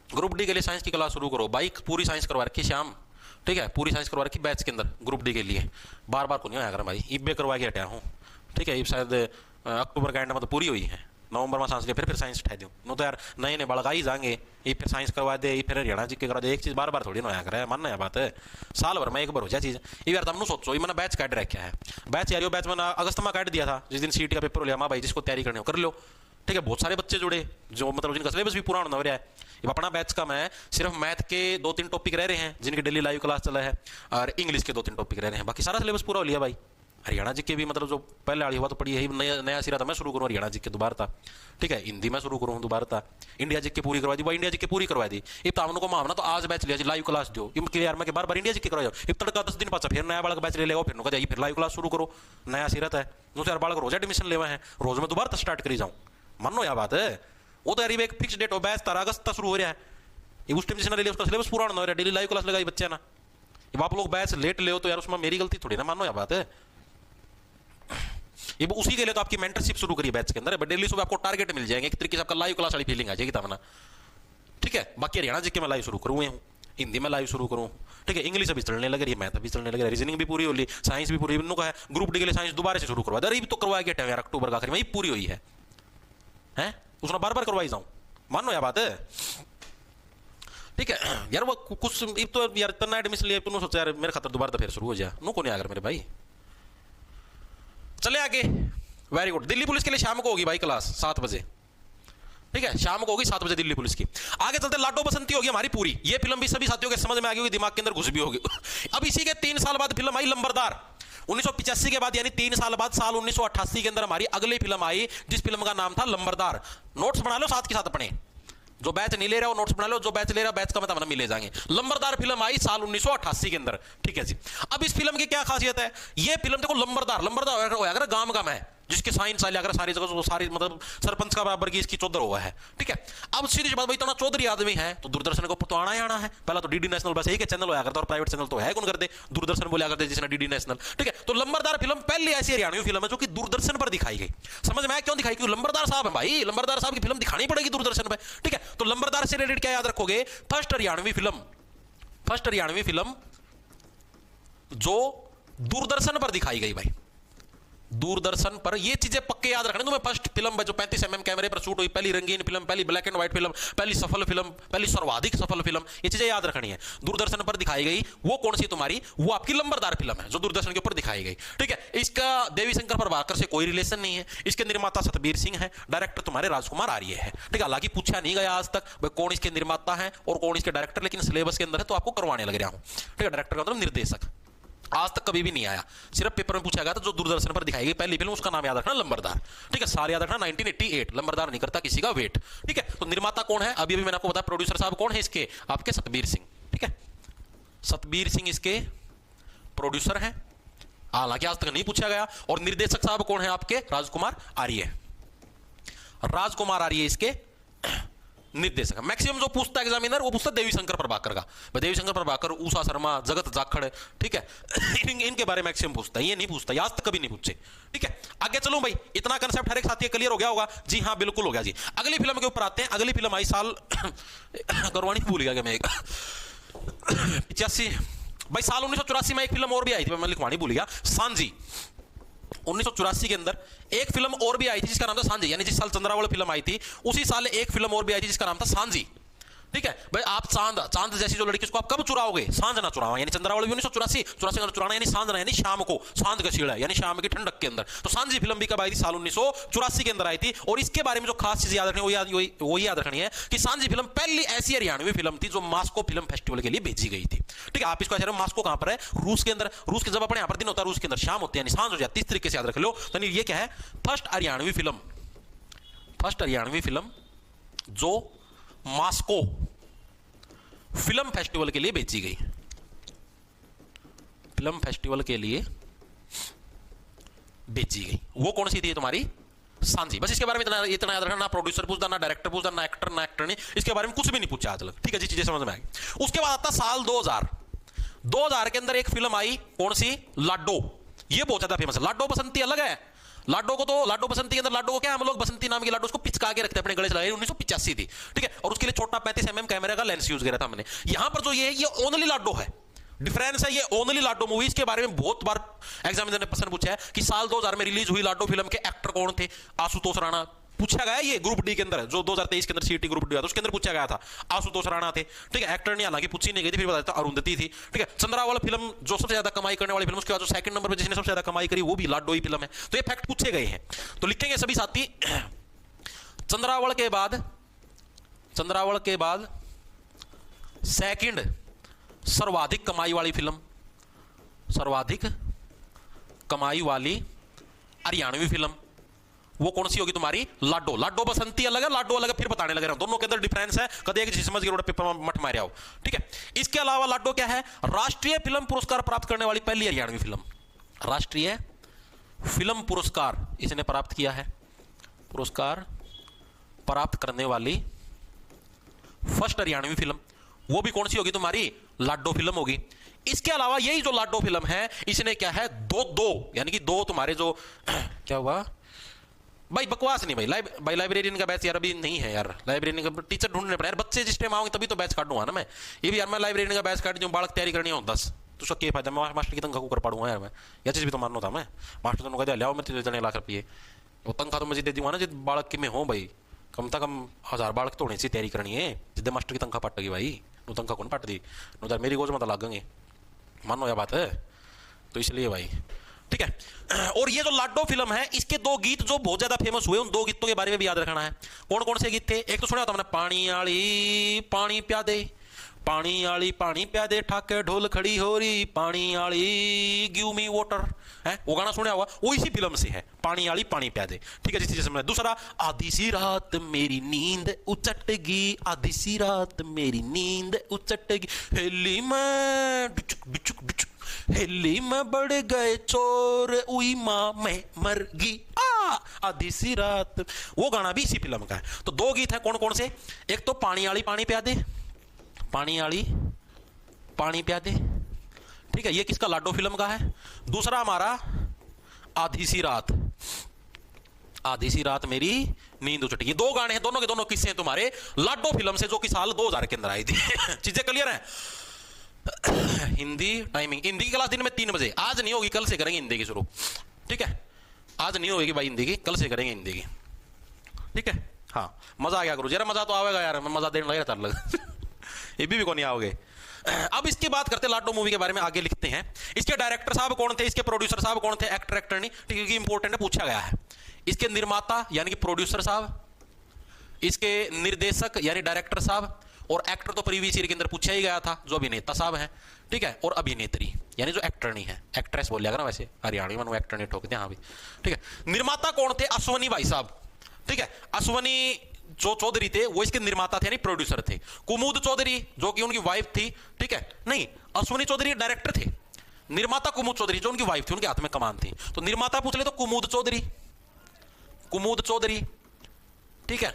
ग्रुप डी के लिए साइंस की क्लास शुरू करो भाई, पूरी साइंस करवा रखी श्याम। ठीक है, पूरी साइंस करवा रखी बैच के अंदर ग्रुप डी के लिए, बार बार को नहीं आया कर भाई, इब्बे करवा के हटाया हूँ। ठीक है, शायद अक्टूबर का एंड में तो पूरी हुई है, नवंबर में सांस के फिर साइंस उठा दूँ नो, तो यार नए नए बड़का ही जाएंगे, ये फिर साइंस करवा दे, ये फिर हरियाणा जी के करा दे, एक चीज़ बार बार थोड़ी ना आया करे, मानना है बात है, साल भर में एक बार हो जाए चीज़। ये यार तुम सोचो, ये मैंने बैच काट रखा है, बैच यार बैच मैंने अगस्त में काट दिया था, जिस दिन सीटी का पेपर लिया, माँ भाई जिसको तैयारी करनी हो कर लो। ठीक है, बहुत सारे बच्चे जुड़े जो मतलब जिनका सिलेबस भी पूरा होना हो रहा है। ये अपना बैच का मैं सिर्फ मैथ के 2-3 टॉपिक रह रहे हैं जिनकी डेली लाइव क्लास चला है, और इंग्लिश के 2-3 टॉपिक रह रहे हैं, बाकी सारा सिलेबस पूरा हो लिया भाई। हरियाणा जी के भी मतलब जो पहले वाली हुआ तो पड़ी है, नया सिरा था मैं शुरू करूँ हरियाणा जी के दोबारा था। ठीक है, हिंदी में शुरू करूँ दोबारा था, इंडिया जी की पूरी करवा दी भाई, इंडिया जी की पूरी करवा दी। इब तो हमको मामना तो आज बैच लिया जी लाइव क्लास दो, यार मैं बार बार इंडिया जी की करवा जाओ, इब तड़का 10 दिन पाचा फिर नया बालक बैच ले लेगा, फिर नुका जाइए फिर लाइव क्लास शुरू करो, नया सिरत है दूसरे बालक रोज एडमिशन लेवा है, रोज में दोबारा स्टार्ट करी जाऊँ, मानो यह बात है। वो तो यार एक फिक्स डेट हो, बैच 13 अगस्त तक शुरू हो रहा है, उस टाइम से उसका सिलेबस पूरा होना हो रहा है, डेली लाइव क्लास लगाई बच्चे ना। अब आप लोग बैच लेट ले हो तो यार उसमें मेरी गलती थोड़ी ना, मानो यह बात है। ये उसी के लिए तो आपकी मेंटरशिप शुरू करी बैच के अंदर, डेली सुबह आपको टारगेट मिल जाएंगे, एक तरीके से आपका लाइव क्लास वाली फीलिंग आ जाएगी तब ना। ठीक है, बाकी हरियाणा जी के मैं लाइव शुरू करूँ हूँ, हिंदी में लाइव शुरू करूँ। ठीक है, इंग्लिश अभी चलने लग रही है, मैथ अभी चलने लग रहा है, रीजनिंग भी पूरी हो ली, साइंस भी पूरी का है, ग्रुप डी के लिए साइंस दोबारा से शुरू करवा दे, तो करवाया गया यार अक्टूबर का आखिर में पूरी हुई है, उसने बार बार करवाई जाऊँ, मानो यह बात है। ठीक है यार, वो कुछ तो यार तना एडमिशन लिया तुमने सोचा यार मेरे खातर दोबारा तो फिर शुरू हो जाए, नो को नहीं आकर मेरे भाई। चले आगे, वेरी गुड। दिल्ली पुलिस के लिए शाम को होगी भाई क्लास 7 बजे। ठीक है, शाम को होगी 7 बजे दिल्ली पुलिस की। आगे चलते, लाडो बसंती होगी हमारी पूरी, ये फिल्म भी सभी साथियों के समझ में आ गई होगी, दिमाग के अंदर घुस भी होगी। अब इसी के 3 साल बाद फिल्म आई लंबरदार, 1985 के बाद, यानी 3 साल बाद साल 1988 के अंदर हमारी अगली फिल्म आई, जिस फिल्म का नाम था लंबरदार। नोट्स बना लो साथ के साथ अपने, जो बैच नहीं ले रहा वो नोट्स बना लो, जो बैच ले रहा बैच का मतलब मिले जाएंगे। लंबरदार फिल्म आई साल 1988 के अंदर। ठीक है जी, अब इस फिल्म की क्या खासियत है, ये फिल्म देखो लंबरदार, लंबरदार होया गांव का मैं, जिसके साइन साल अगर सारी जगह तो सारी मतलब सरपंच का बराबर की इसकी चौधर हुआ है, ठीक है। अब सीधी बात भाई, इतना चौधरी आदमी है तो दूरदर्शन को तो आना ही आना है। पहला तो डीडी नेशनल बस एक चैनल होया करता और प्राइवेट चैनल तो है कौन कर दे, दूरदर्शन बोला करते जिसने डीडी नेशनल, ठीक है। तो लंबरदार फिल्म पहली ऐसी हरियाणवी फिल्म है जो कि दूरदर्शन पर दिखाई गई। समझ में आया क्यों दिखाई, क्योंकि लंबरदार साहब है भाई, लंबरदार साहब की फिल्म दिखानी पड़ेगी दूरदर्शन पर, ठीक है। तो लंबरदार से रिलेटेड क्या याद रखोगे, फर्स्ट हरियाणवी फिल्म जो दूरदर्शन पर दिखाई गई भाई, दूरदर्शन पर। ये चीजें पक्के याद रखना तुम्हें। फर्स्ट फिल्म जो 35 mm कैमरे पर शूट हुई, पहली रंगीन फिल्म, पहली ब्लैक एंड व्हाइट फिल्म, पहली सफल फिल्म, पहली सर्वाधिक सफल फिल्म, ये चीजें याद रखनी है। दूरदर्शन पर दिखाई गई वो कौन सी तुम्हारी, वो आपकी लंबरदार फिल्म है जो दूरदर्शन के ऊपर दिखाई गई, ठीक है। इसका देवी शंकर प्रभाकर से कोई रिलेशन नहीं है। इसके निर्माता सतबीर सिंह है, डायरेक्टर तुम्हारे राजकुमार आर्य है, ठीक है। हालांकि पूछा नहीं गया आज तक भाई कौन इसके निर्माता है और कौन इसके डायरेक्टर, लेकिन सिलेबस के अंदर है तो आपको करवाने लग रहा हूं, ठीक है। डायरेक्टर का मतलब निर्देशक आज तक कभी भी नहीं आया, सिर्फ पेपर में पूछा गया था जो दूरदर्शन पर दिखाई गई पहली फिल्म, उसका नाम याद रखना लंबरदार, ठीक है। साल याद रखना 1988, लंबरदार नहीं करता किसी का वेट, ठीक है। तो निर्माता कौन है, अभी मैंने आपको बताया, प्रोड्यूसर साहब कौन है इसके, आपके सतबीर सिंह, ठीक है। सतबीर सिंह इसके प्रोड्यूसर हैं, हालांकि आज तक नहीं पूछा गया। और निर्देशक साहब कौन है आपके, राजकुमार आर्य, राजकुमार आर्य इसके निर्देशक। मैक्सिमम जो पूछता है एग्जामिनर वो पूछता है देवी शंकर प्रभाकर का, देवी शंकर प्रभाकर, उषा शर्मा, जगत जाखड़, ठीक है। इनके बारे में मैक्सिमम पूछता है, ये नहीं पूछता, आज तक कभी नहीं पूछे, ठीक है। आगे चलो भाई, इतना कंसेप्ट हर एक साथी क्लियर हो गया होगा जी, हाँ बिल्कुल हो गया जी। अगली फिल्म के ऊपर आते हैं। अगली फिल्म आई साल करवानी भूल गया मैं, 85 भाई, साल 1984 में एक फिल्म और भी आई थी, मैं लिखवानी भूल गया, सांझी। 1984 के अंदर एक फिल्म और भी आई थी जिसका नाम था सांझी, यानी जिस साल चंद्रावल फिल्म आई थी उसी साल एक फिल्म और भी आई थी जिसका नाम था सांझी, ठीक है भाई। आप चांद जैसी जो लड़की उसको आप कब चुराओगे, सांझ ना चुराओ, यानी चंद्रावल भी 1984 में चुराना, यानी सांझ ना, यानी शाम को, सांझ का छीड़ा, यानी शाम की ठंडक के अंदर। तो सांझी फिल्म भी कब आई थी, साल 1984 के अंदर आई थी। और इसके बारे में जो खास चीज याद रखनी वो याद रखनी है कि सांझी फिल्म पहली ऐसी हरियाणवी फिल्म थी जो मास्को फिल्म फेस्टिवल के लिए भेजी गई थी, ठीक है। आप इसको ऐसे, मास्को कहां पर है, रूस के अंदर। रूस के जब अपने यहां पर दिन होता है, रूस के अंदर शाम होती है, यानी सांझ हो जाती है, इस तरीके से याद रख लो। तो ये क्या है, फर्स्ट हरियाणवी फिल्म जो मास्को फिल्म फेस्टिवल के लिए भेजी गई, फिल्म फेस्टिवल के लिए भेजी गई, वो कौन सी थी तुम्हारी, सांझी। बस इसके बारे में इतना याद रखना, ना प्रोड्यूसर पूछता, ना डायरेक्टर पूछता, ना एक्टर नहीं, इसके बारे में कुछ भी नहीं पूछा आज तक, ठीक है जी। चीजें समझ में आई। उसके बाद आता साल 2000 के अंदर एक फिल्म आई, कौन सी, लाडो। ये बहुत ज्यादा फेमस है। लाडो बसंती अलग है, लाडो बसंती के अंदर लाडो को क्या हम लोग बसंती नाम की लाडो उसको पिचका के रखते हैं अपने गले से लगाई, 1985 थी, ठीक है। और उसके लिए छोटा 35 mm कैमरे का लेंस यूज किया था हमने। यहां पर जो ये ओनली लाडो है, डिफरेंस है, ये ओनली लाडो मूवी। इसके बारे में बहुत बार एग्जामिनर ने प्रश्न पूछा है कि साल 2000 में रिलीज हुई लाडो फिल्म के एक्टर कौन थे, आशुतोष राणा पूछा गया। ये ग्रुप डी के अंदर जो 2023 के अंदर सीईटी ग्रुप डी था उसके अंदर पूछा गया था, आशुतोष राणा थे, ठीक है। एक्टर ने हालांकि पूछी नहीं गई थी, फिर बताया था अरुंधति थी, ठीक है। चंद्रावल फिल्म जो सबसे ज्यादा कमाई करने वाली फिल्म, उसके बाद जो सेकंड नंबर पे जिसने सबसे ज्यादा कमाई करी वो भी लाडो ही फिल्म है। तो ये फैक्ट पूछे गए हैं, तो लिखेंगे सभी साथी। चंद्रावल के बाद सेकंड सर्वाधिक कमाई वाली फिल्म, सर्वाधिक कमाई वाली हरियाणवी फिल्म वो कौन सी होगी तुम्हारी, लाडो। लाडो बसंती अलग है, लाडो अलग है, फिर बताने लग रहा हूं, दोनों के अंदर डिफरेंस है, कभी एक चीज समझ के पेपर में मत मारे आओ, ठीक है। इसके अलावा लाडो क्या है, राष्ट्रीय फिल्म पुरस्कार प्राप्त करने वाली पहली हरियाणवी फिल्म, राष्ट्रीय फिल्म पुरस्कार इसने प्राप्त किया है, पुरस्कार प्राप्त करने वाली फर्स्ट हरियाणवी फिल्म, वो भी कौन सी होगी तुम्हारी, लाडो फिल्म होगी। इसके अलावा यही जो लाडो फिल्म है इसने क्या है, दो यानी कि दो तुम्हारे जो क्या हुआ भाई, बकवास नहीं भाई लाइब्रेरियन का बैच यार अभी नहीं है यार, लाइब्रेरियन का टीचर ढूंढने पड़े यार, बच्चे जिस टाइम आओगे तभी तो बैच काटूंगा ना मैं। ये भी यार मैं लाइब्रेरियन का बैच काट जो बालक तैयारी करनी हो 10 तो उसका क्या फायदा, मैं मास्टर की तनख्वाह को कर पाऊंगा यार मैं, या चीज भी तो मानना था मैं, मास्टर तनख्वाह दिया लियाओ मैं 3 लाख रुपये, वो तनख्वाह तो मैं दे दूंगा ना जिद बालक की मैं हो भाई, कम से कम 1000 बालक तो होने से तैयारी करनी है, जिद्दे मास्टर की तनख्वाह पट गई भाई, नो तनख्वाह कौन पट दी, नो मेरी गोज में तो लागेंगे, मानो यह बात है, तो इसलिए भाई ठीक है। और ये जो लाडो फिल्म है इसके दो गीत जो बहुत ज्यादा फेमस हुए, उन दो गीतों के बारे में भी याद रखना है। कौन कौन से गीत थे, एक तो सुना था मैंने, पानी आली पानी प्यादे, पानी आली पानी प्यादे ठाके ढोल खड़ी हो रही, पानी आली गिव मी वाटर, है वो गाना सुना हुआ, वो इसी फिल्म से है, पानी आली पानी प्यादे, ठीक है। जिस समझ। दूसरा, आधी सी रात मेरी नींद उचटगी, आधी सी रात मेरी नींद उचटगी, हेली मैं डुचुक डुचुक डुचुक, हिली में बढ़ गए चोर, उई माँ मैं मर गई आधी सी रात, वो गाना भी इसी फिल्म का है। तो दो गीत है, कौन कौन से? एक तो पानी आली पानी प्या दे, पानी आली पानी प्या दे, ठीक है, ये किसका? लाडो फिल्म का है। दूसरा हमारा आधी सी रात, आधी सी रात मेरी नींद उचट गई। दो गाने हैं, दोनों के दोनों किस्से हैं तुम्हारे लाडो फिल्म से, जो कि साल 2000 के अंदर आई थी। चीजें क्लियर है? हिंदी टाइमिंग, हिंदी की क्लास दिन में 3 बजे, आज नहीं होगी, कल से करेंगे हिंदी की शुरू, ठीक है? आज नहीं होगी भाई हिंदी की, कल से करेंगे हिंदी की, ठीक है? हाँ, मजा आ गया गुरु, जरा मजा तो आएगा यार, मैं मजा देने लगा तार लग ये भी कौन नहीं आओगे। अब इसकी बात करते हैं लाडो मूवी के बारे में, आगे लिखते हैं। इसके डायरेक्टर साहब कौन थे, इसके प्रोड्यूसर साहब कौन थे? एक्टर नहीं, क्योंकि इंपॉर्टेंट है, पूछा गया है। इसके निर्माता यानी कि प्रोड्यूसर साहब, इसके निर्देशक यानी डायरेक्टर साहब, और एक्टर तो प्रीवियस ईयर के अंदर पूछा ही गया था, जो अभिनेता साहब हैं, ठीक है? और अभिनेत्री यानी जो एक्टर नहीं है, एक्ट्रेस बोल लिया ना, वैसे हरियाणी में एक्टर नहीं ठोकते, हाँ भी, ठीक है? निर्माता कौन थे? अश्वनी भाई साहब, ठीक है? अश्वनी जो चौधरी थे वो इसके निर्माता थे यानी प्रोड्यूसर थे। कुमुद चौधरी जो कि उनकी वाइफ थी, ठीक है? नहीं, अश्वनी चौधरी डायरेक्टर थे, निर्माता कुमुद चौधरी जो उनकी वाइफ थी, उनके हाथ में कमान थी। तो निर्माता पूछ ले तो कुमुद चौधरी, कुमुद चौधरी, ठीक है?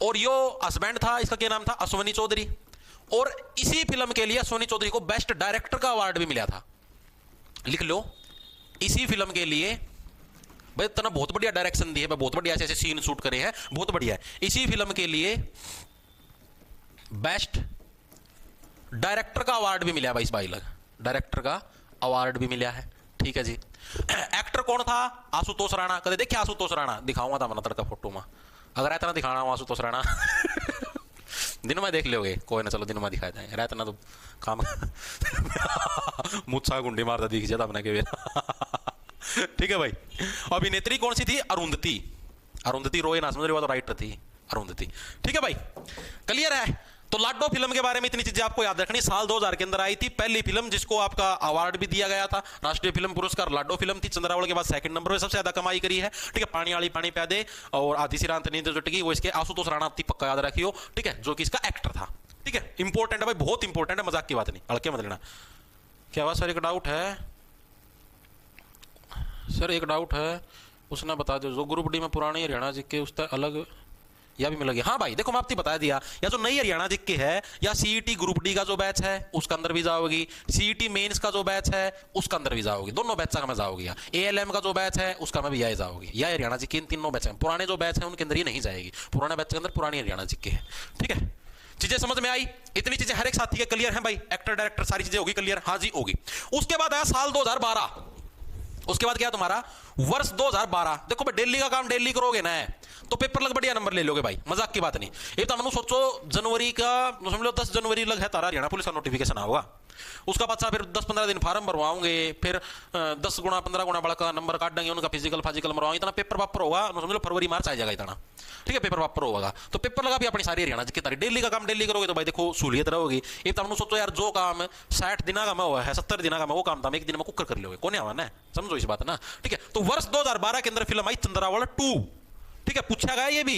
और यो हस्बैंड था, इसका क्या नाम था? अश्वनी चौधरी। और इसी फिल्म के लिए अश्वनी चौधरी को बेस्ट डायरेक्टर का अवार्ड भी मिला था, लिख लो। इसी फिल्म के लिए भाई इतना बहुत बढ़िया डायरेक्शन दी है, बहुत बढ़िया ऐसे सीन शूट करे हैं, बहुत बढ़िया है। इसी फिल्म के लिए बेस्ट डायरेक्टर का अवार्ड भी मिला है, 22 लाख डायरेक्टर का अवार्ड भी मिला है, ठीक है जी। एक्टर कौन था? आशुतोष राणा। कदे देखिए आशुतोष राणा? दिखाऊंगा था मना तड़का फोटो में, अगर रहता ना दिखाना हो आशुतोष राणा दिन में देख लोगे, कोई ना, चलो दिन में दिखाए जाए, रहता ना तो काम मुझसा गुंडी मारता दिख जाता अपने के ठीक है भाई। अभिनेत्री कौन सी थी? अरुंधति। अरुंधति रॉय ना समझ रहे हो तो राइटर थी अरुंधति, ठीक है भाई, क्लियर है? तो लाडो फिल्म के बारे में इतनी चीजें आपको याद रखनी। साल 2000 के अंदर आई थी पहली फिल्म, जिसको आपका अवार्ड भी दिया गया था, राष्ट्रीय फिल्म पुरस्कार लाडो फिल्म थी। चंद्रावल के बाद सेकंड नंबर पे सबसे ज्यादा कमाई करी है, ठीक है? पानी आली पानी प्या दे और आधी सी रात नींद उचट गई, वो इसके आशुतोष राणा थी, पक्का याद रखियो, ठीक है? जो कि इसका एक्टर था, ठीक है? इंपॉर्टेंट है भाई, बहुत इंपॉर्टेंट है, मजाक की बात नहीं, हल्के मत लेना। क्या हुआ सर? एक डाउट है सर, एक डाउट है, उसने बता दो, जो ग्रुप डी में पुराने हरियाणा जी के उसका अलग या भी मिलेगी? हाँ भाई देखो, मैं आपको बता दिया, या जो नई हरियाणा जी के है, या सीईटी ग्रुप डी का जो बैच है उसका अंदर भी जाओगी, सीईटी मेंस का जो बैच है उसका अंदर भी जाओगी, दोनों बैच का मैं जाओगी। एएलएम का जो बैच है उसका मैं भी यही जाओगी, या हरियाणा जी के इन तीनों बैच हैं। पुराने जो बैच है उनके अंदर ये नहीं जाएगी, पुराने बैच के अंदर पुरानी हरियाणा जी के है, ठीक है? चीजें समझ में आई? इतनी चीजें हर एक साथी के क्लियर है भाई? एक्टर डायरेक्टर सारी चीजें होगी क्लियर? हाँ जी होगी। उसके बाद आया साल 2012। उसके बाद क्या तुम्हारा? वर्ष 2012। देखो भाई, दिल्ली का काम दिल्ली करोगे ना तो पेपर लग बढ़िया नंबर ले लोगे भाई, मजाक की बात नहीं। ये तो मनु सोचो जनवरी का समझ लो 10 जनवरी लग है तारा हरियाणा पुलिस का नोटिफिकेशन आऊगा, उसका बाद फिर 10-15 दिन फार्म भरवाओगे, फिर 10 गुना 15 गुना बड़ा का नंबर काट देंगे, उनका फिजिकल मरवाओगे, इतना पेपर वापर होगा, समझ लो फरवरी मार्च आ जाएगा इतना, ठीक है? पेपर वापर होगा तो पेपर लगा भी अपनी सारी हरियाणा की तारीख। दिल्ली का काम दिल्ली करोगे तो भाई देखो सहूलियत रहोगी। ये तो सोचो यार, जो काम 60 दिन का मैं हुआ है, 70 दिन का मैं वो काम था, मैं एक दिन में कुकर कर लोगे, कौन आवा ना, समझो इस बात ना, ठीक है? तो वर्ष 2012 के अंदर फिल्म आई चंद्रावल 2, ठीक है? पूछा गया ये भी,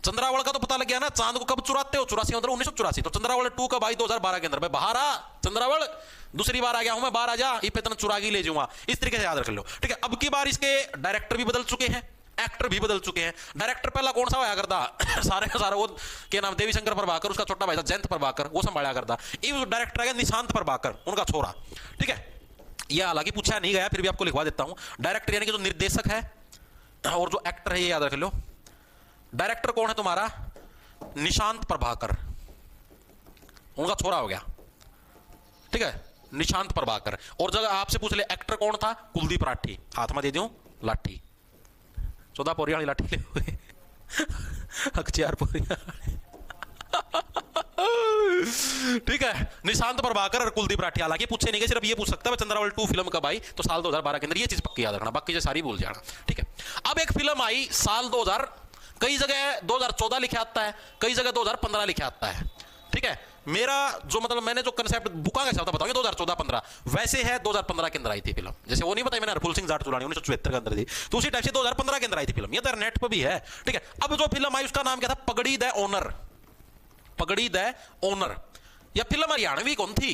चंद्रावल का तो पता लग गया ना, चांद को कब चुराते हो? 84 मतलब 1984। तो चंद्रावल 2 कब आई? 2012 के अंदर। भाई बाहर आ चंद्रावल, दूसरी बार आ गया हूं मैं, बाहर आ जा, ये इतना चुरा के ले जाऊंगा, इस तरीके से याद रख लो, ठीक है? अब की बार इसके डायरेक्टर भी बदल चुके हैं, एक्टर भी बदल चुके हैं। डायरेक्टर पहला कौन सा होया करता सारे का सारा वो क्या नाम, देवी शंकर प्रभाकर, उसका छोटा भाई था जयंत प्रभाकर, वो संभाला करता। ये डायरेक्टर है निशांत प्रभाकर, उनका छोरा, ठीक है? यह हालांकि पूछा नहीं गया, फिर भी आपको लिखवा देता हूं। डायरेक्टर यानी कि जो निर्देशक है और जो एक्टर है, ये याद रख लो। डायरेक्टर कौन है तुम्हारा? निशांत प्रभाकर, उनका छोरा हो गया, ठीक है? निशांत प्रभाकर। और जब आपसे पूछ ले एक्टर कौन था? कुलदीप राठी, हाथ में दे दूं लाठी, 14 पोरिया वाली लाठी ले हुए अख्तियार पोरिया ठीक है? निशांत प्रभाकर और कुलदीप राठी। हालांकि पूछे नहीं गए, सिर्फ ये पूछ सकता है चंद्रावल 2 फिल्म कब आई, तो साल 2012 के अंदर। ये चीज पक्की याद रखना, बाकी चीज सारी भूल जाना, ठीक है? अब एक फिल्म आई साल 2000, कई जगह 2014 लिखा आता है, कई जगह 2015 लिखा आता है, ठीक है? मेरा जो मतलब मैंने जो कंसेप्ट बुका का हिसाब था बताऊंगा 2014-15 वैसे है। 2015 के अंदर आई थी फिल्म, जैसे वो नहीं बताया मैंने हरफुल सिंह जाट चुरानी 1974 के अंदर थी, तो उसी टाइप से 2015 के अंदर आई थी फिल्म। ये तो नेट पर भी है, ठीक है? अब जो फिल्म आई उसका नाम क्या था? पगड़ी द ओनर। पगड़ी द ओनर। यह फिल्म हरियाणवी कौन थी?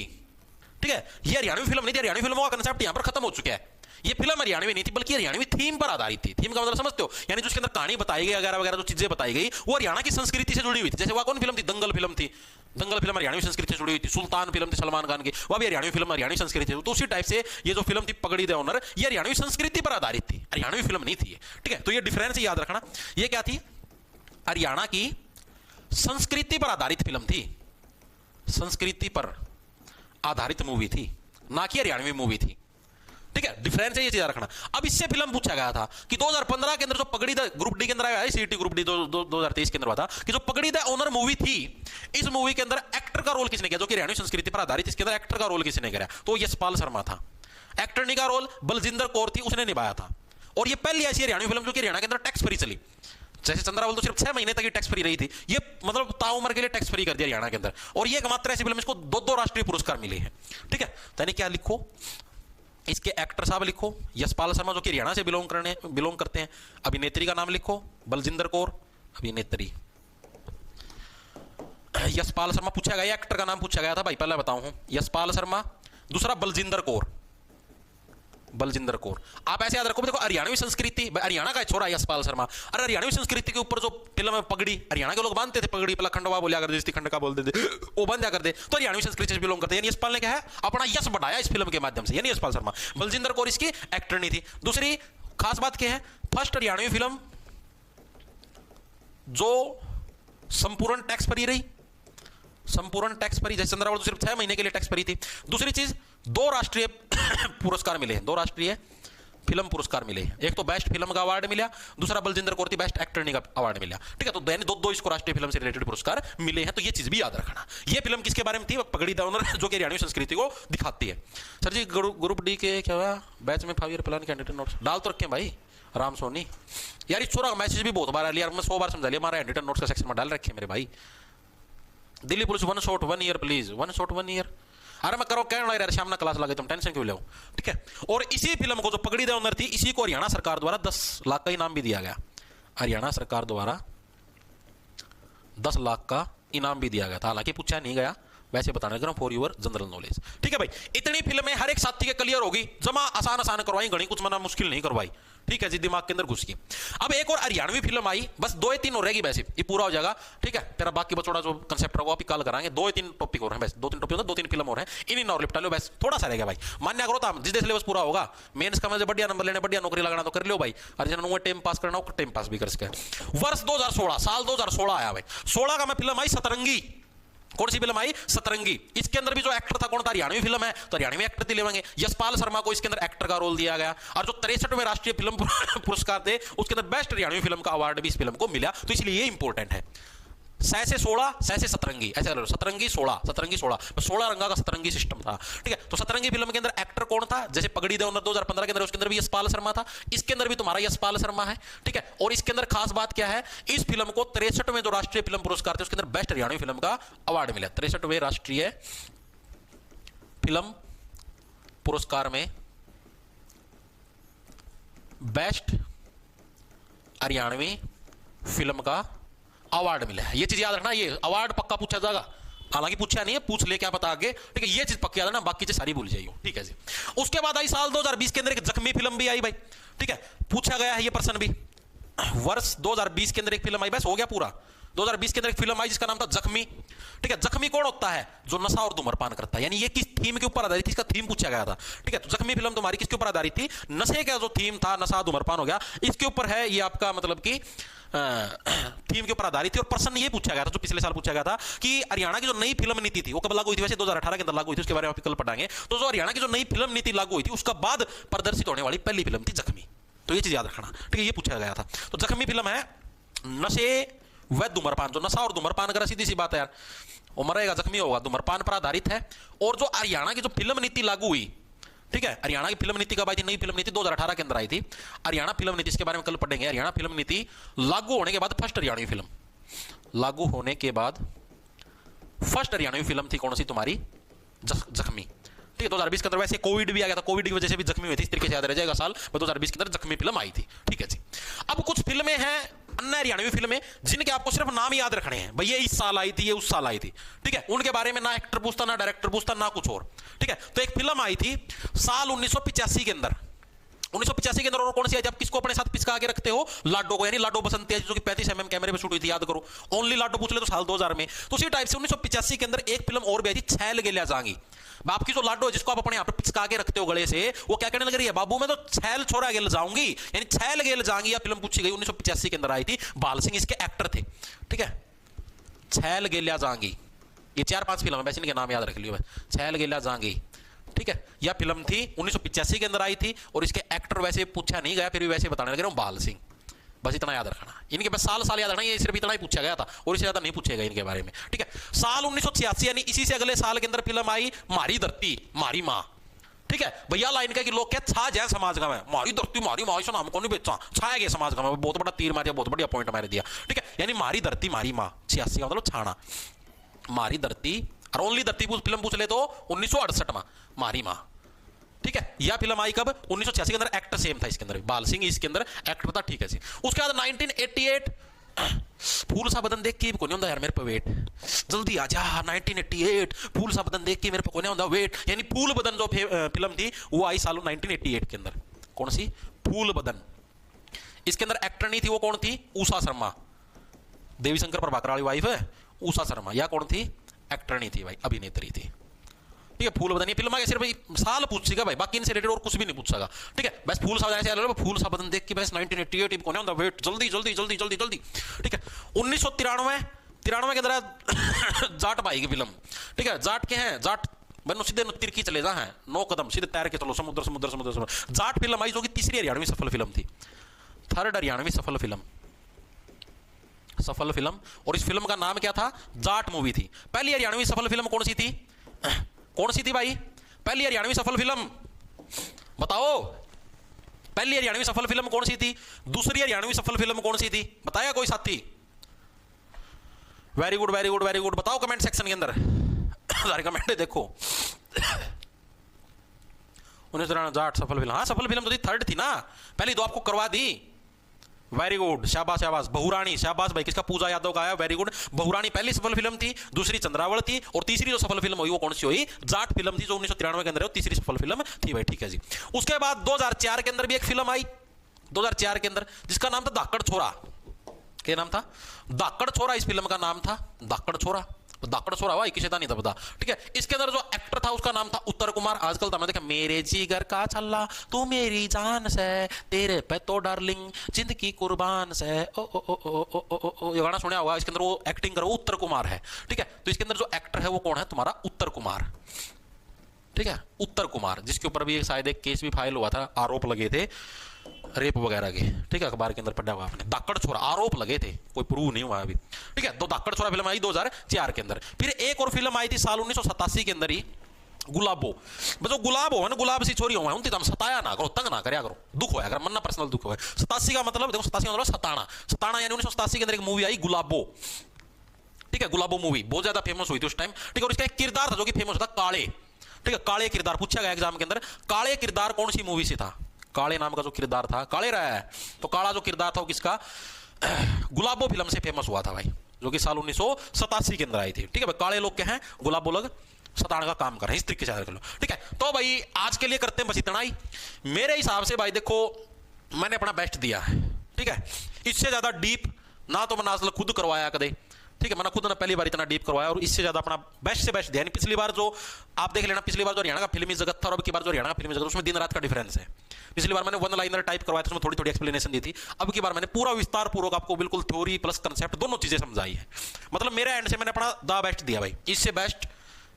ठीक है, ये हरियाणवी फिल्म नहीं थी, हरियाणवी फिल्मों का कंसेप्ट यहां पर खत्म हो चुका है। ये फिल्म हरियाणवी नहीं थी बल्कि हरियाणवी थीम पर आधारित थी। थीम का मतलब समझते हो, यानी जो उसके अंदर कहानी बताई गई वगैरह वगैरह जो चीजें बताई गई वो हरियाणा की संस्कृति से जुड़ी हुई थी। जैसे वह कौन फिल्म थी, दंगल फिल्म थी, दंगल फिल्म हरियाणवी संस्कृति से जुड़ी हुई थी। सुल्तान फिल्म थी सलमान खान की, वह भी हरियाणवी फिल्म, हरियाणवी संस्कृति थी। तो उसी टाइप से ये जो फिल्म थी पगड़ी द ऑनर, ये हरियाणवी संस्कृति पर आधारित थी, हरियाणवी फिल्म नहीं थी। ठीक है, तो ये डिफरेंस याद रखना। ये क्या थी, हरियाणा की संस्कृति पर आधारित फिल्म थी, संस्कृति पर आधारित मूवी थी, ना कि हरियाणवी मूवी थी। ठीक है, डिफरेंस है, ये चीज रखना। अब इससे फिल्म पूछा गया था कि 2015 के अंदर जो पगड़ी द ग्रुप डी के अंदर आया है, सीईटी ग्रुप डी 2023 के अंदर हुआ था कि जो पगड़ी द ऑनर मूवी थी, इस मूवी के अंदर एक्टर का रोल किसने किया, जो कि हरियाणवी संस्कृति पर आधारित, इसके अंदर एक्टर का रोल किसने किया, तो यशपाल शर्मा था। एक्टरनी का रोल बलजिंदर कौर थी, उसने निभाया था। और ये पहली ऐसी हरियाणवी फिल्म जो कि हरियाणा के अंदर टैक्स फ्री चली। जैसे चंद्रावल तो सिर्फ 6 महीने तक ही टैक्स फ्री रही थी, ये मतलब ताउम्र के लिए टैक्स फ्री कर दिया हरियाणा के अंदर। और ये एकमात्र ऐसी फिल्म इसको 2 राष्ट्रीय पुरस्कार मिले हैं। ठीक है, तो यानी क्या लिखो, इसके एक्टर साहब लिखो यशपाल शर्मा जो कि हरियाणा से बिलोंग करते हैं। अभिनेत्री का नाम लिखो बलजिंदर कौर, अभिनेत्री यशपाल शर्मा पूछा गया, एक्टर का नाम पूछा गया था भाई, पहले बताऊं, यशपाल शर्मा, दूसरा बलजिंदर कौर, बलजिंदर कौर। आप ऐसे याद रखो, देखो हरियाणवी संस्कृति, हरियाणा का छोरा यशपाल शर्मा, अरे हरियाणवी संस्कृति के ऊपर जो फिल्म है पगड़ी, हरियाणा के लोग बांधते थे पगड़ी, पहला खंडवा बोलिया करते थे, खंड का बोलते थे, वो बंद कर दे, तो हरियाणवी संस्कृति से बिलोंग करते हैं। यशपाल ने क्या है, अपना यश बढ़ाया इस फिल्म के माध्यम से, यानी यशपाल शर्मा। बलजिंदर कौर इसकी एक्टर नहीं थी। दूसरी खास बात क्या है, फर्स्ट हरियाणवी फिल्म जो संपूर्ण टैक्स फ्री रही, संपूर्ण टैक्स फ्री, जैसे चंद्रावल तो सिर्फ 6 महीने के लिए टैक्स फ्री थी। दूसरी चीज, 2 राष्ट्रीय पुरस्कार मिले, 2 राष्ट्रीय फिल्म पुरस्कार मिले। एक तो बेस्ट फिल्म का अवार्ड मिला, दूसरा बलजिंदर कौर थी बेस्ट एक्टर का अवार्ड मिला। ठीक है, तो यानी 2 इसको राष्ट्रीय फिल्म से रिलेटेड पुरस्कार मिले हैं। तो ये चीज भी याद रखना। ये फिल्म किसके बारे में थी, पगड़ी द ऑनर, जो कि हरियाणवी संस्कृति को दिखाती है। सर जी ग्रुप डी के क्या हुआ, बैच में 5 ईयर प्लान कैंडिडेट नोट्स डाल तो रखे भाई, राम सोनी यार, इस छोरा का मैसेज भी बहुत बार आ लिया, मैं 100 बार समझा लिया, हमारा एडिटर नोट्स का सेक्शन में डाल रखे मेरे भाई। Delhi police 1 shot 1 year please, 1 shot 1 year. अरे मैं करो कहना यार, शाम ना क्लास लगे, तुम टेंशन क्यों ले। ठीक है, और इसी फिल्म को जो पगड़ी द ऑनर थी, इसी को हरियाणा सरकार द्वारा 10 लाख का इनाम भी दिया गया। हरियाणा सरकार द्वारा 10 लाख का इनाम भी दिया गया था, हालांकि पूछा नहीं गया, वैसे बताना लग रहा हूं फॉर योर जनरल नॉलेज। ठीक है भाई, इतनी फिल्में हर एक साथी के क्लियर होगी, जमा आसान आसान करवाई, गणी कुछ मना मुश्किल नहीं करवाई। ठीक है जी, दिमाग के अंदर घुस गई। अब एक और हरियाणवी फिल्म आई, बस 2 या 3 और रहेगी, वैसे ये पूरा हो जाएगा। ठीक है, तेरा बाकी बचोड़ा जो कंसेप्ट होगा आप कल कराएंगे। 2 या 3 टॉपिक और हैं, बस 2-3 टॉपिक, 2-3 फिल्म और हैं, इन और लिपटा लो, बस थोड़ा सा रहेगा भाई। मान्य करो तो जिस सिलेबस पूरा होगा, मेंस का मुझे बढ़िया नंबर लेने, बढ़िया नौकरी लगाना तो कर लो भाई। अर्जुन टाइम पास करना हो टाइम पास भी कर सके। वर्ष 2016, साल 2016 आया भाई। 16 का मैं फिल्म आई सतरंगी। कौन सी फिल्म आई, सतरंगी। इसके अंदर भी जो एक्टर था कौन था, हरियाणवी फिल्म है तो हरियाणवी एक्टर दिलवाएंगे। यशपाल शर्मा को इसके अंदर एक्टर का रोल दिया गया, और जो 63वें राष्ट्रीय फिल्म पुरस्कार थे उसके अंदर बेस्ट हरियाणवी फिल्म का अवार्ड भी इस फिल्म को मिला। तो इसलिए ये इंपॉर्टेंट है। 6 से 16, 6 से सतरंगी, ऐसे सतरंगी 16, सतरंगी 16, 16 रंगा का सतरंगी सिस्टम था। ठीक है, तो सतरंगी फिल्म के अंदर एक्टर कौन था, जैसे पगड़ी द ऑनर 2015 के अंदर, उसके अंदर भी यशपाल शर्मा था, इसके अंदर भी तुम्हारा यशपाल शर्मा है। ठीक है, और इसके अंदर खास बात क्या है, इस फिल्म को 63वें जो राष्ट्रीय फिल्म पुरस्कार थे उसके अंदर बेस्ट हरियाणवी फिल्म का अवार्ड मिला। 63वें राष्ट्रीय फिल्म पुरस्कार में बेस्ट हरियाणवी फिल्म का अवार्ड मिला है। ये चीज याद रखना, ये अवार्ड पक्का पूछा जाएगा, हालांकि पूछा नहीं है, पूछ ले क्या पता आगे। ठीक है, ये चीज पक्की याद रखना, बाकी चीज सारी भूल जाइए। ठीक है जी। उसके बाद आई साल 2020 के अंदर एक जख्मी फिल्म भी आई भाई। ठीक है, पूछा गया है ये प्रश्न भी। वर्ष 2020 के अंदर एक फिल्म आई, बस हो गया पूरा। 2020 के अंदर एक फिल्म आई जिसका नाम था जख्मी। ठीक है, जख्मी कौन होता है, जो नशा और धूम्रपान करता है, यानी ये किस थीम के ऊपर आधारित थी, इसका थीम पूछा गया था। ठीक है, तो जख्मी फिल्म तुम्हारी किसके ऊपर आधारित थी, नशे का जो थीम था, नशा धूम्रपान हो गया, इसके ऊपर है ये आपका, मतलब कि थीम के ऊपर आधारित थी। और प्रश्न ये पूछा गया था, जो पिछले साल पूछा गया था, कि हरियाणा की जो नई फिल्म नीति थी वो कब लागू हुई थी, वैसे 2018 के अंदर लागू हुई थी, उसके बारे में कल पढ़ाएंगे। तो जो हरियाणा की जो नई फिल्म नीति लागू हुई थी उसका बाद प्रदर्शित होने वाली पहली फिल्म थी जख्मी। तो ये चीज याद रखना। ठीक है, ये पूछा गया था। तो जख्मी फिल्म है नशे व धूम्रपान, जो नशा और धूम्रपान कर, सीधी सी बात है यार, वो मरेगा जख्मी होगा, धूम्रपान पर आधारित है। और जो हरियाणा की जो फिल्म नीति लागू हुई, ठीक है, हरियाणा की फिल्म नीति कब आई थी, नई फिल्म नीति 2018 के अंदर आई थी। हरियाणा फिल्म नीति, इसके बारे में कल पढ़ेंगे। हरियाणा फिल्म नीति लागू होने के बाद फर्स्ट हरियाणवी फिल्म, लागू होने के बाद फर्स्ट हरियाणवी फिल्म थी कौन सी, तुम्हारी जख्मी। ठीक है, 2020 के अंदर वैसे कोविड भी आ गया था, कोविड की वजह से भी जख्मी हुई थी, इस तरीके से याद रह जाएगा साल, 2020 के अंदर जख्मी फिल्म आई थी। ठीक है जी। अब कुछ फिल्में हैं अन्य हरियाणवी फिल्में जिनके आपको सिर्फ नाम याद रखने हैं, भाई ये इस साल आई थी, ये उस साल आई थी, ठीक है, उनके बारे में ना एक्टर पूछता, ना डायरेक्टर पूछता, ना कुछ और, ठीक है। तो एक फिल्म आई थी साल 1985 के अंदर, 1985 के अंदर, और कौन सी आई थी? आप किसको अपने साथ पिसका के रखते हो? लाडो को, यानी लाडो बसंती जो कि 35 mm कैमरे पे शूट हुई थी, याद करो। ओनली लाडो पूछ ले तो साल 2000 में। तो उसी टाइप से 1985 के अंदर एक फिल्म और भी आई थी, छैल गेल्या जांगी। आपकी जो लाडो है जिसको आप अपने यहाँ पे पिचका के रखते हो गले से, वो क्या कहने लग रही है? बाबू मैं तो छैल छोरा गेल जाऊंगी, यानी छैल गेल जांगी। यह फिल्म पूछी गई 1985 के अंदर आई थी, बाल सिंह इसके एक्टर थे, ठीक है। छैल गेल्या जांगी, ये 4-5 फिल्म है, वैसे इनके नाम याद रख लियो, छैल गेल्या जांगी, ठीक है। यह फिल्म थी 1985 के अंदर आई थी, और इसके एक्टर वैसे पूछा नहीं गया, फिर भी वैसे बताने लगे रहा हूं, बाल सिंह। बस इतना याद रखना, इनके बस साल याद रखना, ये सिर्फ इतना ही पूछा गया था, और इससे ज्यादा नहीं पूछेगा इनके बारे में, ठीक है। साल 1986 यानी इसी से अगले साल के अंदर फिल्म आई मारी धरती मारी मां, ठीक है। भैया लाइन का कि लोग क्या छा जाए समाज का, मैं मारी धरती मारी मां, इस नाम को नहीं बेचा, छाया गया समाज का, मैं बहुत बड़ा तीर मार, बहुत बढ़िया पॉइंट मार दिया, ठीक है। यानी मारी धरती मारी मां 86 का मतलब छाना, मारी धरती, और ओनली धरती फिल्म पूछ ले तो 1968 में मारी मां, ठीक है। यह फिल्म आई कब? 1986 के अंदर। एक्टर सेम था इसके अंदर, बाल सिंह इसके अंदर एक्टर था, ठीक है जी। उसके बाद 1988 फूल सा बदन देख के को नहीं होता यार मेरे पे वेट, जल्दी आ जा 1988 फूल सा बदन देख के मेरे पे को नहीं होता वेट, यानी फूल बदन जो फिल्म थी वो आई साल 1988 के अंदर। कौन सी? फूल बदन। इसके अंदर एक्टर नहीं थी, वो कौन थी? उषा शर्मा, देवी शंकर प्रभाकर वाली वाइफ है उषा शर्मा। या कौन थी? एक्टर नहीं थी भाई, अभिनेत्री थी, ठीक है। फूल बदन, ये फिल्म आगे सिर्फ साल पूछेगा भाई, बाकी इनसे रिलेटेड और कुछ भी नहीं पूछेगा, ठीक है। बस फूल सा बदन, फूल सा बदन देख के बस 1988 को नहीं होता वेट, जल्दी जल्दी जल्दी जल्दी जल्दी, ठीक है। 1993 के अंदर जाट भाई की फिल्म, ठीक है। जाट के हैं, जाट बनो सीधे तिरकी चले जा हैं, 9 कदम सीधे तैर के चलो, समुद्र समुद्र समुद्र समुद्र। जाट फिल्म आई जो कि तीसरी हरियाणवी सफल फिल्म थी, थर्ड हरियाणवी सफल फिल्म, और इस फिल्म का नाम क्या था? जाट मूवी थी। पहली हरियाणवी सफल फिल्म कौन सी थी? कौन सी थी भाई पहली हरियाणवी सफल फिल्म? बताओ, पहली हरियाणवी सफल फिल्म कौन सी थी? दूसरी हरियाणवी सफल फिल्म कौन सी थी? बताया कोई साथी? Very good very good very good, बताओ कमेंट सेक्शन के अंदर, सारे कमेंट देखो। 1993 जाट सफल फिल्म, हाँ सफल फिल्म तो थी, थर्ड थी ना, पहली दो आपको करवा दी। वेरी गुड, शाबाश शाबाश। बहुरानी, शाबाश भाई, किसका? पूजा यादव का आया, वेरी गुड। बहुरानी पहली सफल फिल्म थी, दूसरी चंद्रावल थी, और तीसरी जो सफल फिल्म हुई वो कौन सी हुई? जाट फिल्म थी, जो 1993 के अंदर तीसरी सफल फिल्म थी भाई, ठीक है जी। उसके बाद 2004 के अंदर भी एक फिल्म आई, 2004 के अंदर, जिसका नाम था धाकड़ छोरा। क्या नाम था? धाकड़ छोरा इस फिल्म का नाम था, धाकड़ छोरा। धाकड़ छोरा हुआ, किसी का नहीं था पता, ठीक है। इसके अंदर जो एक्टर था उसका नाम था उत्तर कुमार। आजकल तो मैं देखा, मेरे जिगर का छल्ला तू मेरी जान से, तेरे पे तो डार्लिंग जिंदगी कुर्बान से, ओ ओ ओ ओ ओ ओ ओ, ये गाना सुना होगा। इसके अंदर वो एक्टिंग करो उत्तर कुमार है, ठीक है। तो इसके अंदर जो एक्टर है वो कौन है? तुम्हारा उत्तर कुमार, ठीक है। उत्तर कुमार, जिसके ऊपर भी शायद एक केस भी फाइल हुआ था, आरोप लगे थे रेप वगैरह के, ठीक है। अखबार के अंदर पढ़ा हुआ आपने, धाकड़ छोरा, आरोप लगे थे, कोई प्रूव नहीं हुआ अभी, ठीक है। तो धाकड़ छोरा फिल्म आई 2004 के अंदर। फिर एक और फिल्म आई थी साल 1987 के अंदर ही, गुलाबो। जो गुलाब हो ना, गुलाब सी छोरी हो, उनकी तुम सताया ना करो, तंग ना करया करो, दुख होया अगर मन ना पर्सनल दुख हो। 87 का मतलब देखो, 87 का मतलब सताना, सताना यानी 1987 के अंदर एक मूवी आई गुलाबो, ठीक है। गुलाबो मूवी बहुत ज्यादा फेमस हुई थी उस टाइम, ठीक है। और इसका एक किरदार था जो कि फेमस था, काले, ठीक है। काले किरदार पूछा गया एग्जाम के अंदर, काले किरदार कौन सी मूवी से था? काले नाम का जो किरदार था, काले रहा है, तो काला जो किरदार था वो किसका? गुलाबो फिल्म से फेमस हुआ था भाई, जो कि साल 1987 के अंदर आई थी, ठीक है भाई। काले लोग क्या हैं? गुलाबो लोग सताने का काम कर रहे हैं, इस तरीके से याद कर लो, ठीक है। तो भाई आज के लिए करते हैं बस इतना ही। मेरे हिसाब से भाई देखो, मैंने अपना बेस्ट दिया है, ठीक है। इससे ज्यादा डीप ना तो मैंने आज खुद करवाया कदे, ठीक है। मैंने खुद ने पहली बार इतना डीप करवाया, और इससे ज्यादा अपना बेस्ट से बेस्ट दिया। पिछली बार जो आप देख लेना, पिछली बार जो हरियाणा का फिल्मी जगत था और अब की बार जो हरियाणा का फिल्मी जगत, उसमें दिन रात का डिफरेंस है। पिछली बार मैंने वन लाइनर टाइप करवाया था, उसमें थोड़ी थोड़ी एक्सप्लेनेशन दी थी। अब की बार मैंने पूरा विस्तार पूर्वक आपको बिल्कुल थ्योरी प्लस कंसेप्ट दोनों चीजें समझाई है। मतलब मेरे एंड से मैंने अपना द बेस्ट दिया भाई। इससे बेस्ट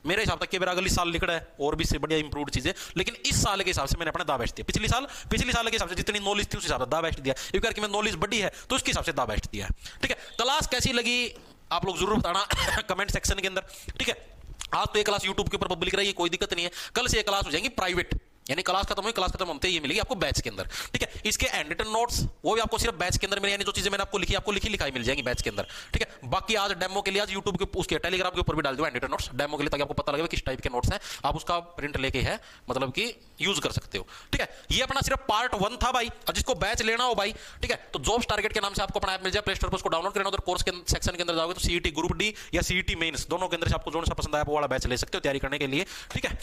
मेरे हिसाब तक कि मेरा अगली साल निकला है और भी से बढ़िया इंप्रूव चीजें, लेकिन इस साल के हिसाब से मैंने अपना दा बेस्ट दिया। पिछले साल के हिसाब से जितनी नॉलेज थी उस हिसाब से दा बेस्ट दिया, क्योंकि करके मैं नॉलेज बढ़ी है तो उसके हिसाब से दा बेस्ट दिया है, ठीक है। क्लास कैसी लगी आप लोग जरूर बताना कमेंट सेक्शन के अंदर, ठीक है। आज तो एक क्लास यूट्यूब के ऊपर पब्लिक रही, कोई दिक्कत नहीं है। कल से एक क्लास हो जाएंगी प्राइवेट, यानी क्लास खत्म हुई, क्लास खत्म होते ही ये मिलेगी आपको बैच के अंदर, ठीक है। इसके एंड रिटन नोट्स वो भी आपको सिर्फ बैच के अंदर मिले, यानी जो चीजें मैंने आपको लिखी, आपको लिखी लिखाई मिल जाएंगी बैच के अंदर, ठीक है। बाकी आज डेमो के लिए आज यूट्यूब के उसके टेलीग्राम के ऊपर भी डाल दूंगा एंड रिटन नोट्स डेमो के लिए, ताकि आपको पता लगे किस टाइप के नोट्स हैं, आप उसका प्रिंट लेके है मतलब कि यूज कर सकते हो, ठीक है। ये अपना सिर्फ पार्ट 1 था भाई। और जिसको बैच लेना हो भाई, ठीक है, तो जॉब्स टारगेट के नाम से आपको अपना ऐप मिल जाए, प्ले स्टोर पर उसको डाउनलोड करना, उधर कोर्स के सेक्शन के अंदर जाओगे तो सीईटी ग्रुप डी या सीईटी मेंस दोनों के अंदर से आपको जो सा पसंद आया वो वाला बैच ले सकते हो तैयारी करने के लिए, ठीक है।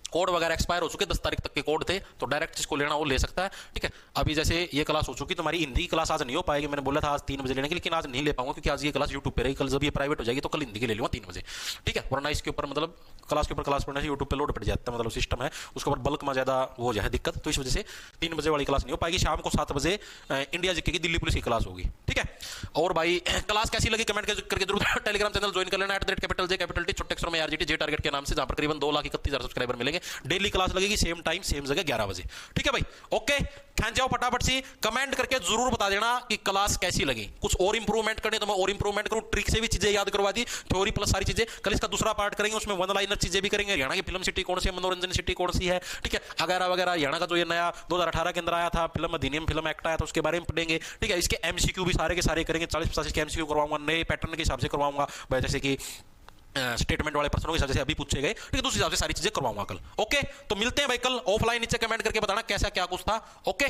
कोड वगैरह एक्सपायर हो चुके, 10 तारीख तक के कोड थे, तो डायरेक्ट जिसको लेना वो ले सकता है, ठीक है। अभी जैसे ये क्लास हो चुकी, तो हमारी हिंदी की क्लास आज नहीं हो पाएगी, मैंने बोला था आज 3 बजे लेने की, लेकिन आज नहीं ले पाऊंगा क्योंकि आज ये क्लास यूट्यूब पे रही, कल जब ये प्राइवेट हो जाएगी तो कल हिंदी की ले लूंगा 3 बजे, ठीक है। वरना इसके ऊपर मतलब क्लास के ऊपर क्लास पढ़ने से यूट्यूब पे लोड पड़ जाता है, मतलब सिस्टम है उसके ऊपर बल्क में ज्यादा वो जो है दिक्कत, तो इस वजह से 3 बजे वाली क्लास नहीं हो पाएगी। शाम को 7 बजे इंडिया जीके की दिल्ली पुलिस की क्लास होगी, ठीक है। और भाई क्लास कैसी लगी कमेंट करके जरूर टेलीग्राम चैनल ज्वाइन कर लेना, कैपिटल जे कैपिटल टी छोटे अक्षरों में आरजीटी जे टारगेट के नाम से, जहां पर करीबन 2,31,000 सब्सक्राइबर मिलेंगे। डेली क्लास लगेगी सेम टाइम सेम जगह 11 बजे, ठीक है भाई। ओके, खैंच जाओ फटाफट से कमेंट करके जरूर बता देना कि क्लास कैसी लगी, कुछ और इंप्रूवमेंट करने तो मैं और इंप्रूवमेंट करूं, ट्रिक से भी चीजें याद करवा दी, थ्योरी प्लस सारी चीजें। कल इसका दूसरा पार्ट करेंगे, उसमें वन लाइनर चीजें भी करेंगे, हरियाणा की फिल्म सिटी कौन सी है, मनोरंजन सिटी कौन सी है, ठीक है, वगैरह वगैरह। हरियाणा का जो ये नया 2018 के अंदर आया था फिल्म अधिनियम फिल्म एक्ट आया था, उसके बारे में पढ़ेंगे, ठीक है। इसके एमसीक्यू भी सारे के सारे करेंगे, 40-50 के एमसीक्यू करवाऊंगा, नए पैटर्न के हिसाब से करवाऊंगा, जैसे कि स्टेटमेंट वाले प्रश्नों के हिसाब से अभी पूछे गए, ठीक है, तो उस हिसाब से सारी चीजें करवाऊंगा कल। ओके, तो मिलते हैं भाई कल ऑफलाइन, नीचे कमेंट करके बताना कैसा क्या कुछ था। ओके।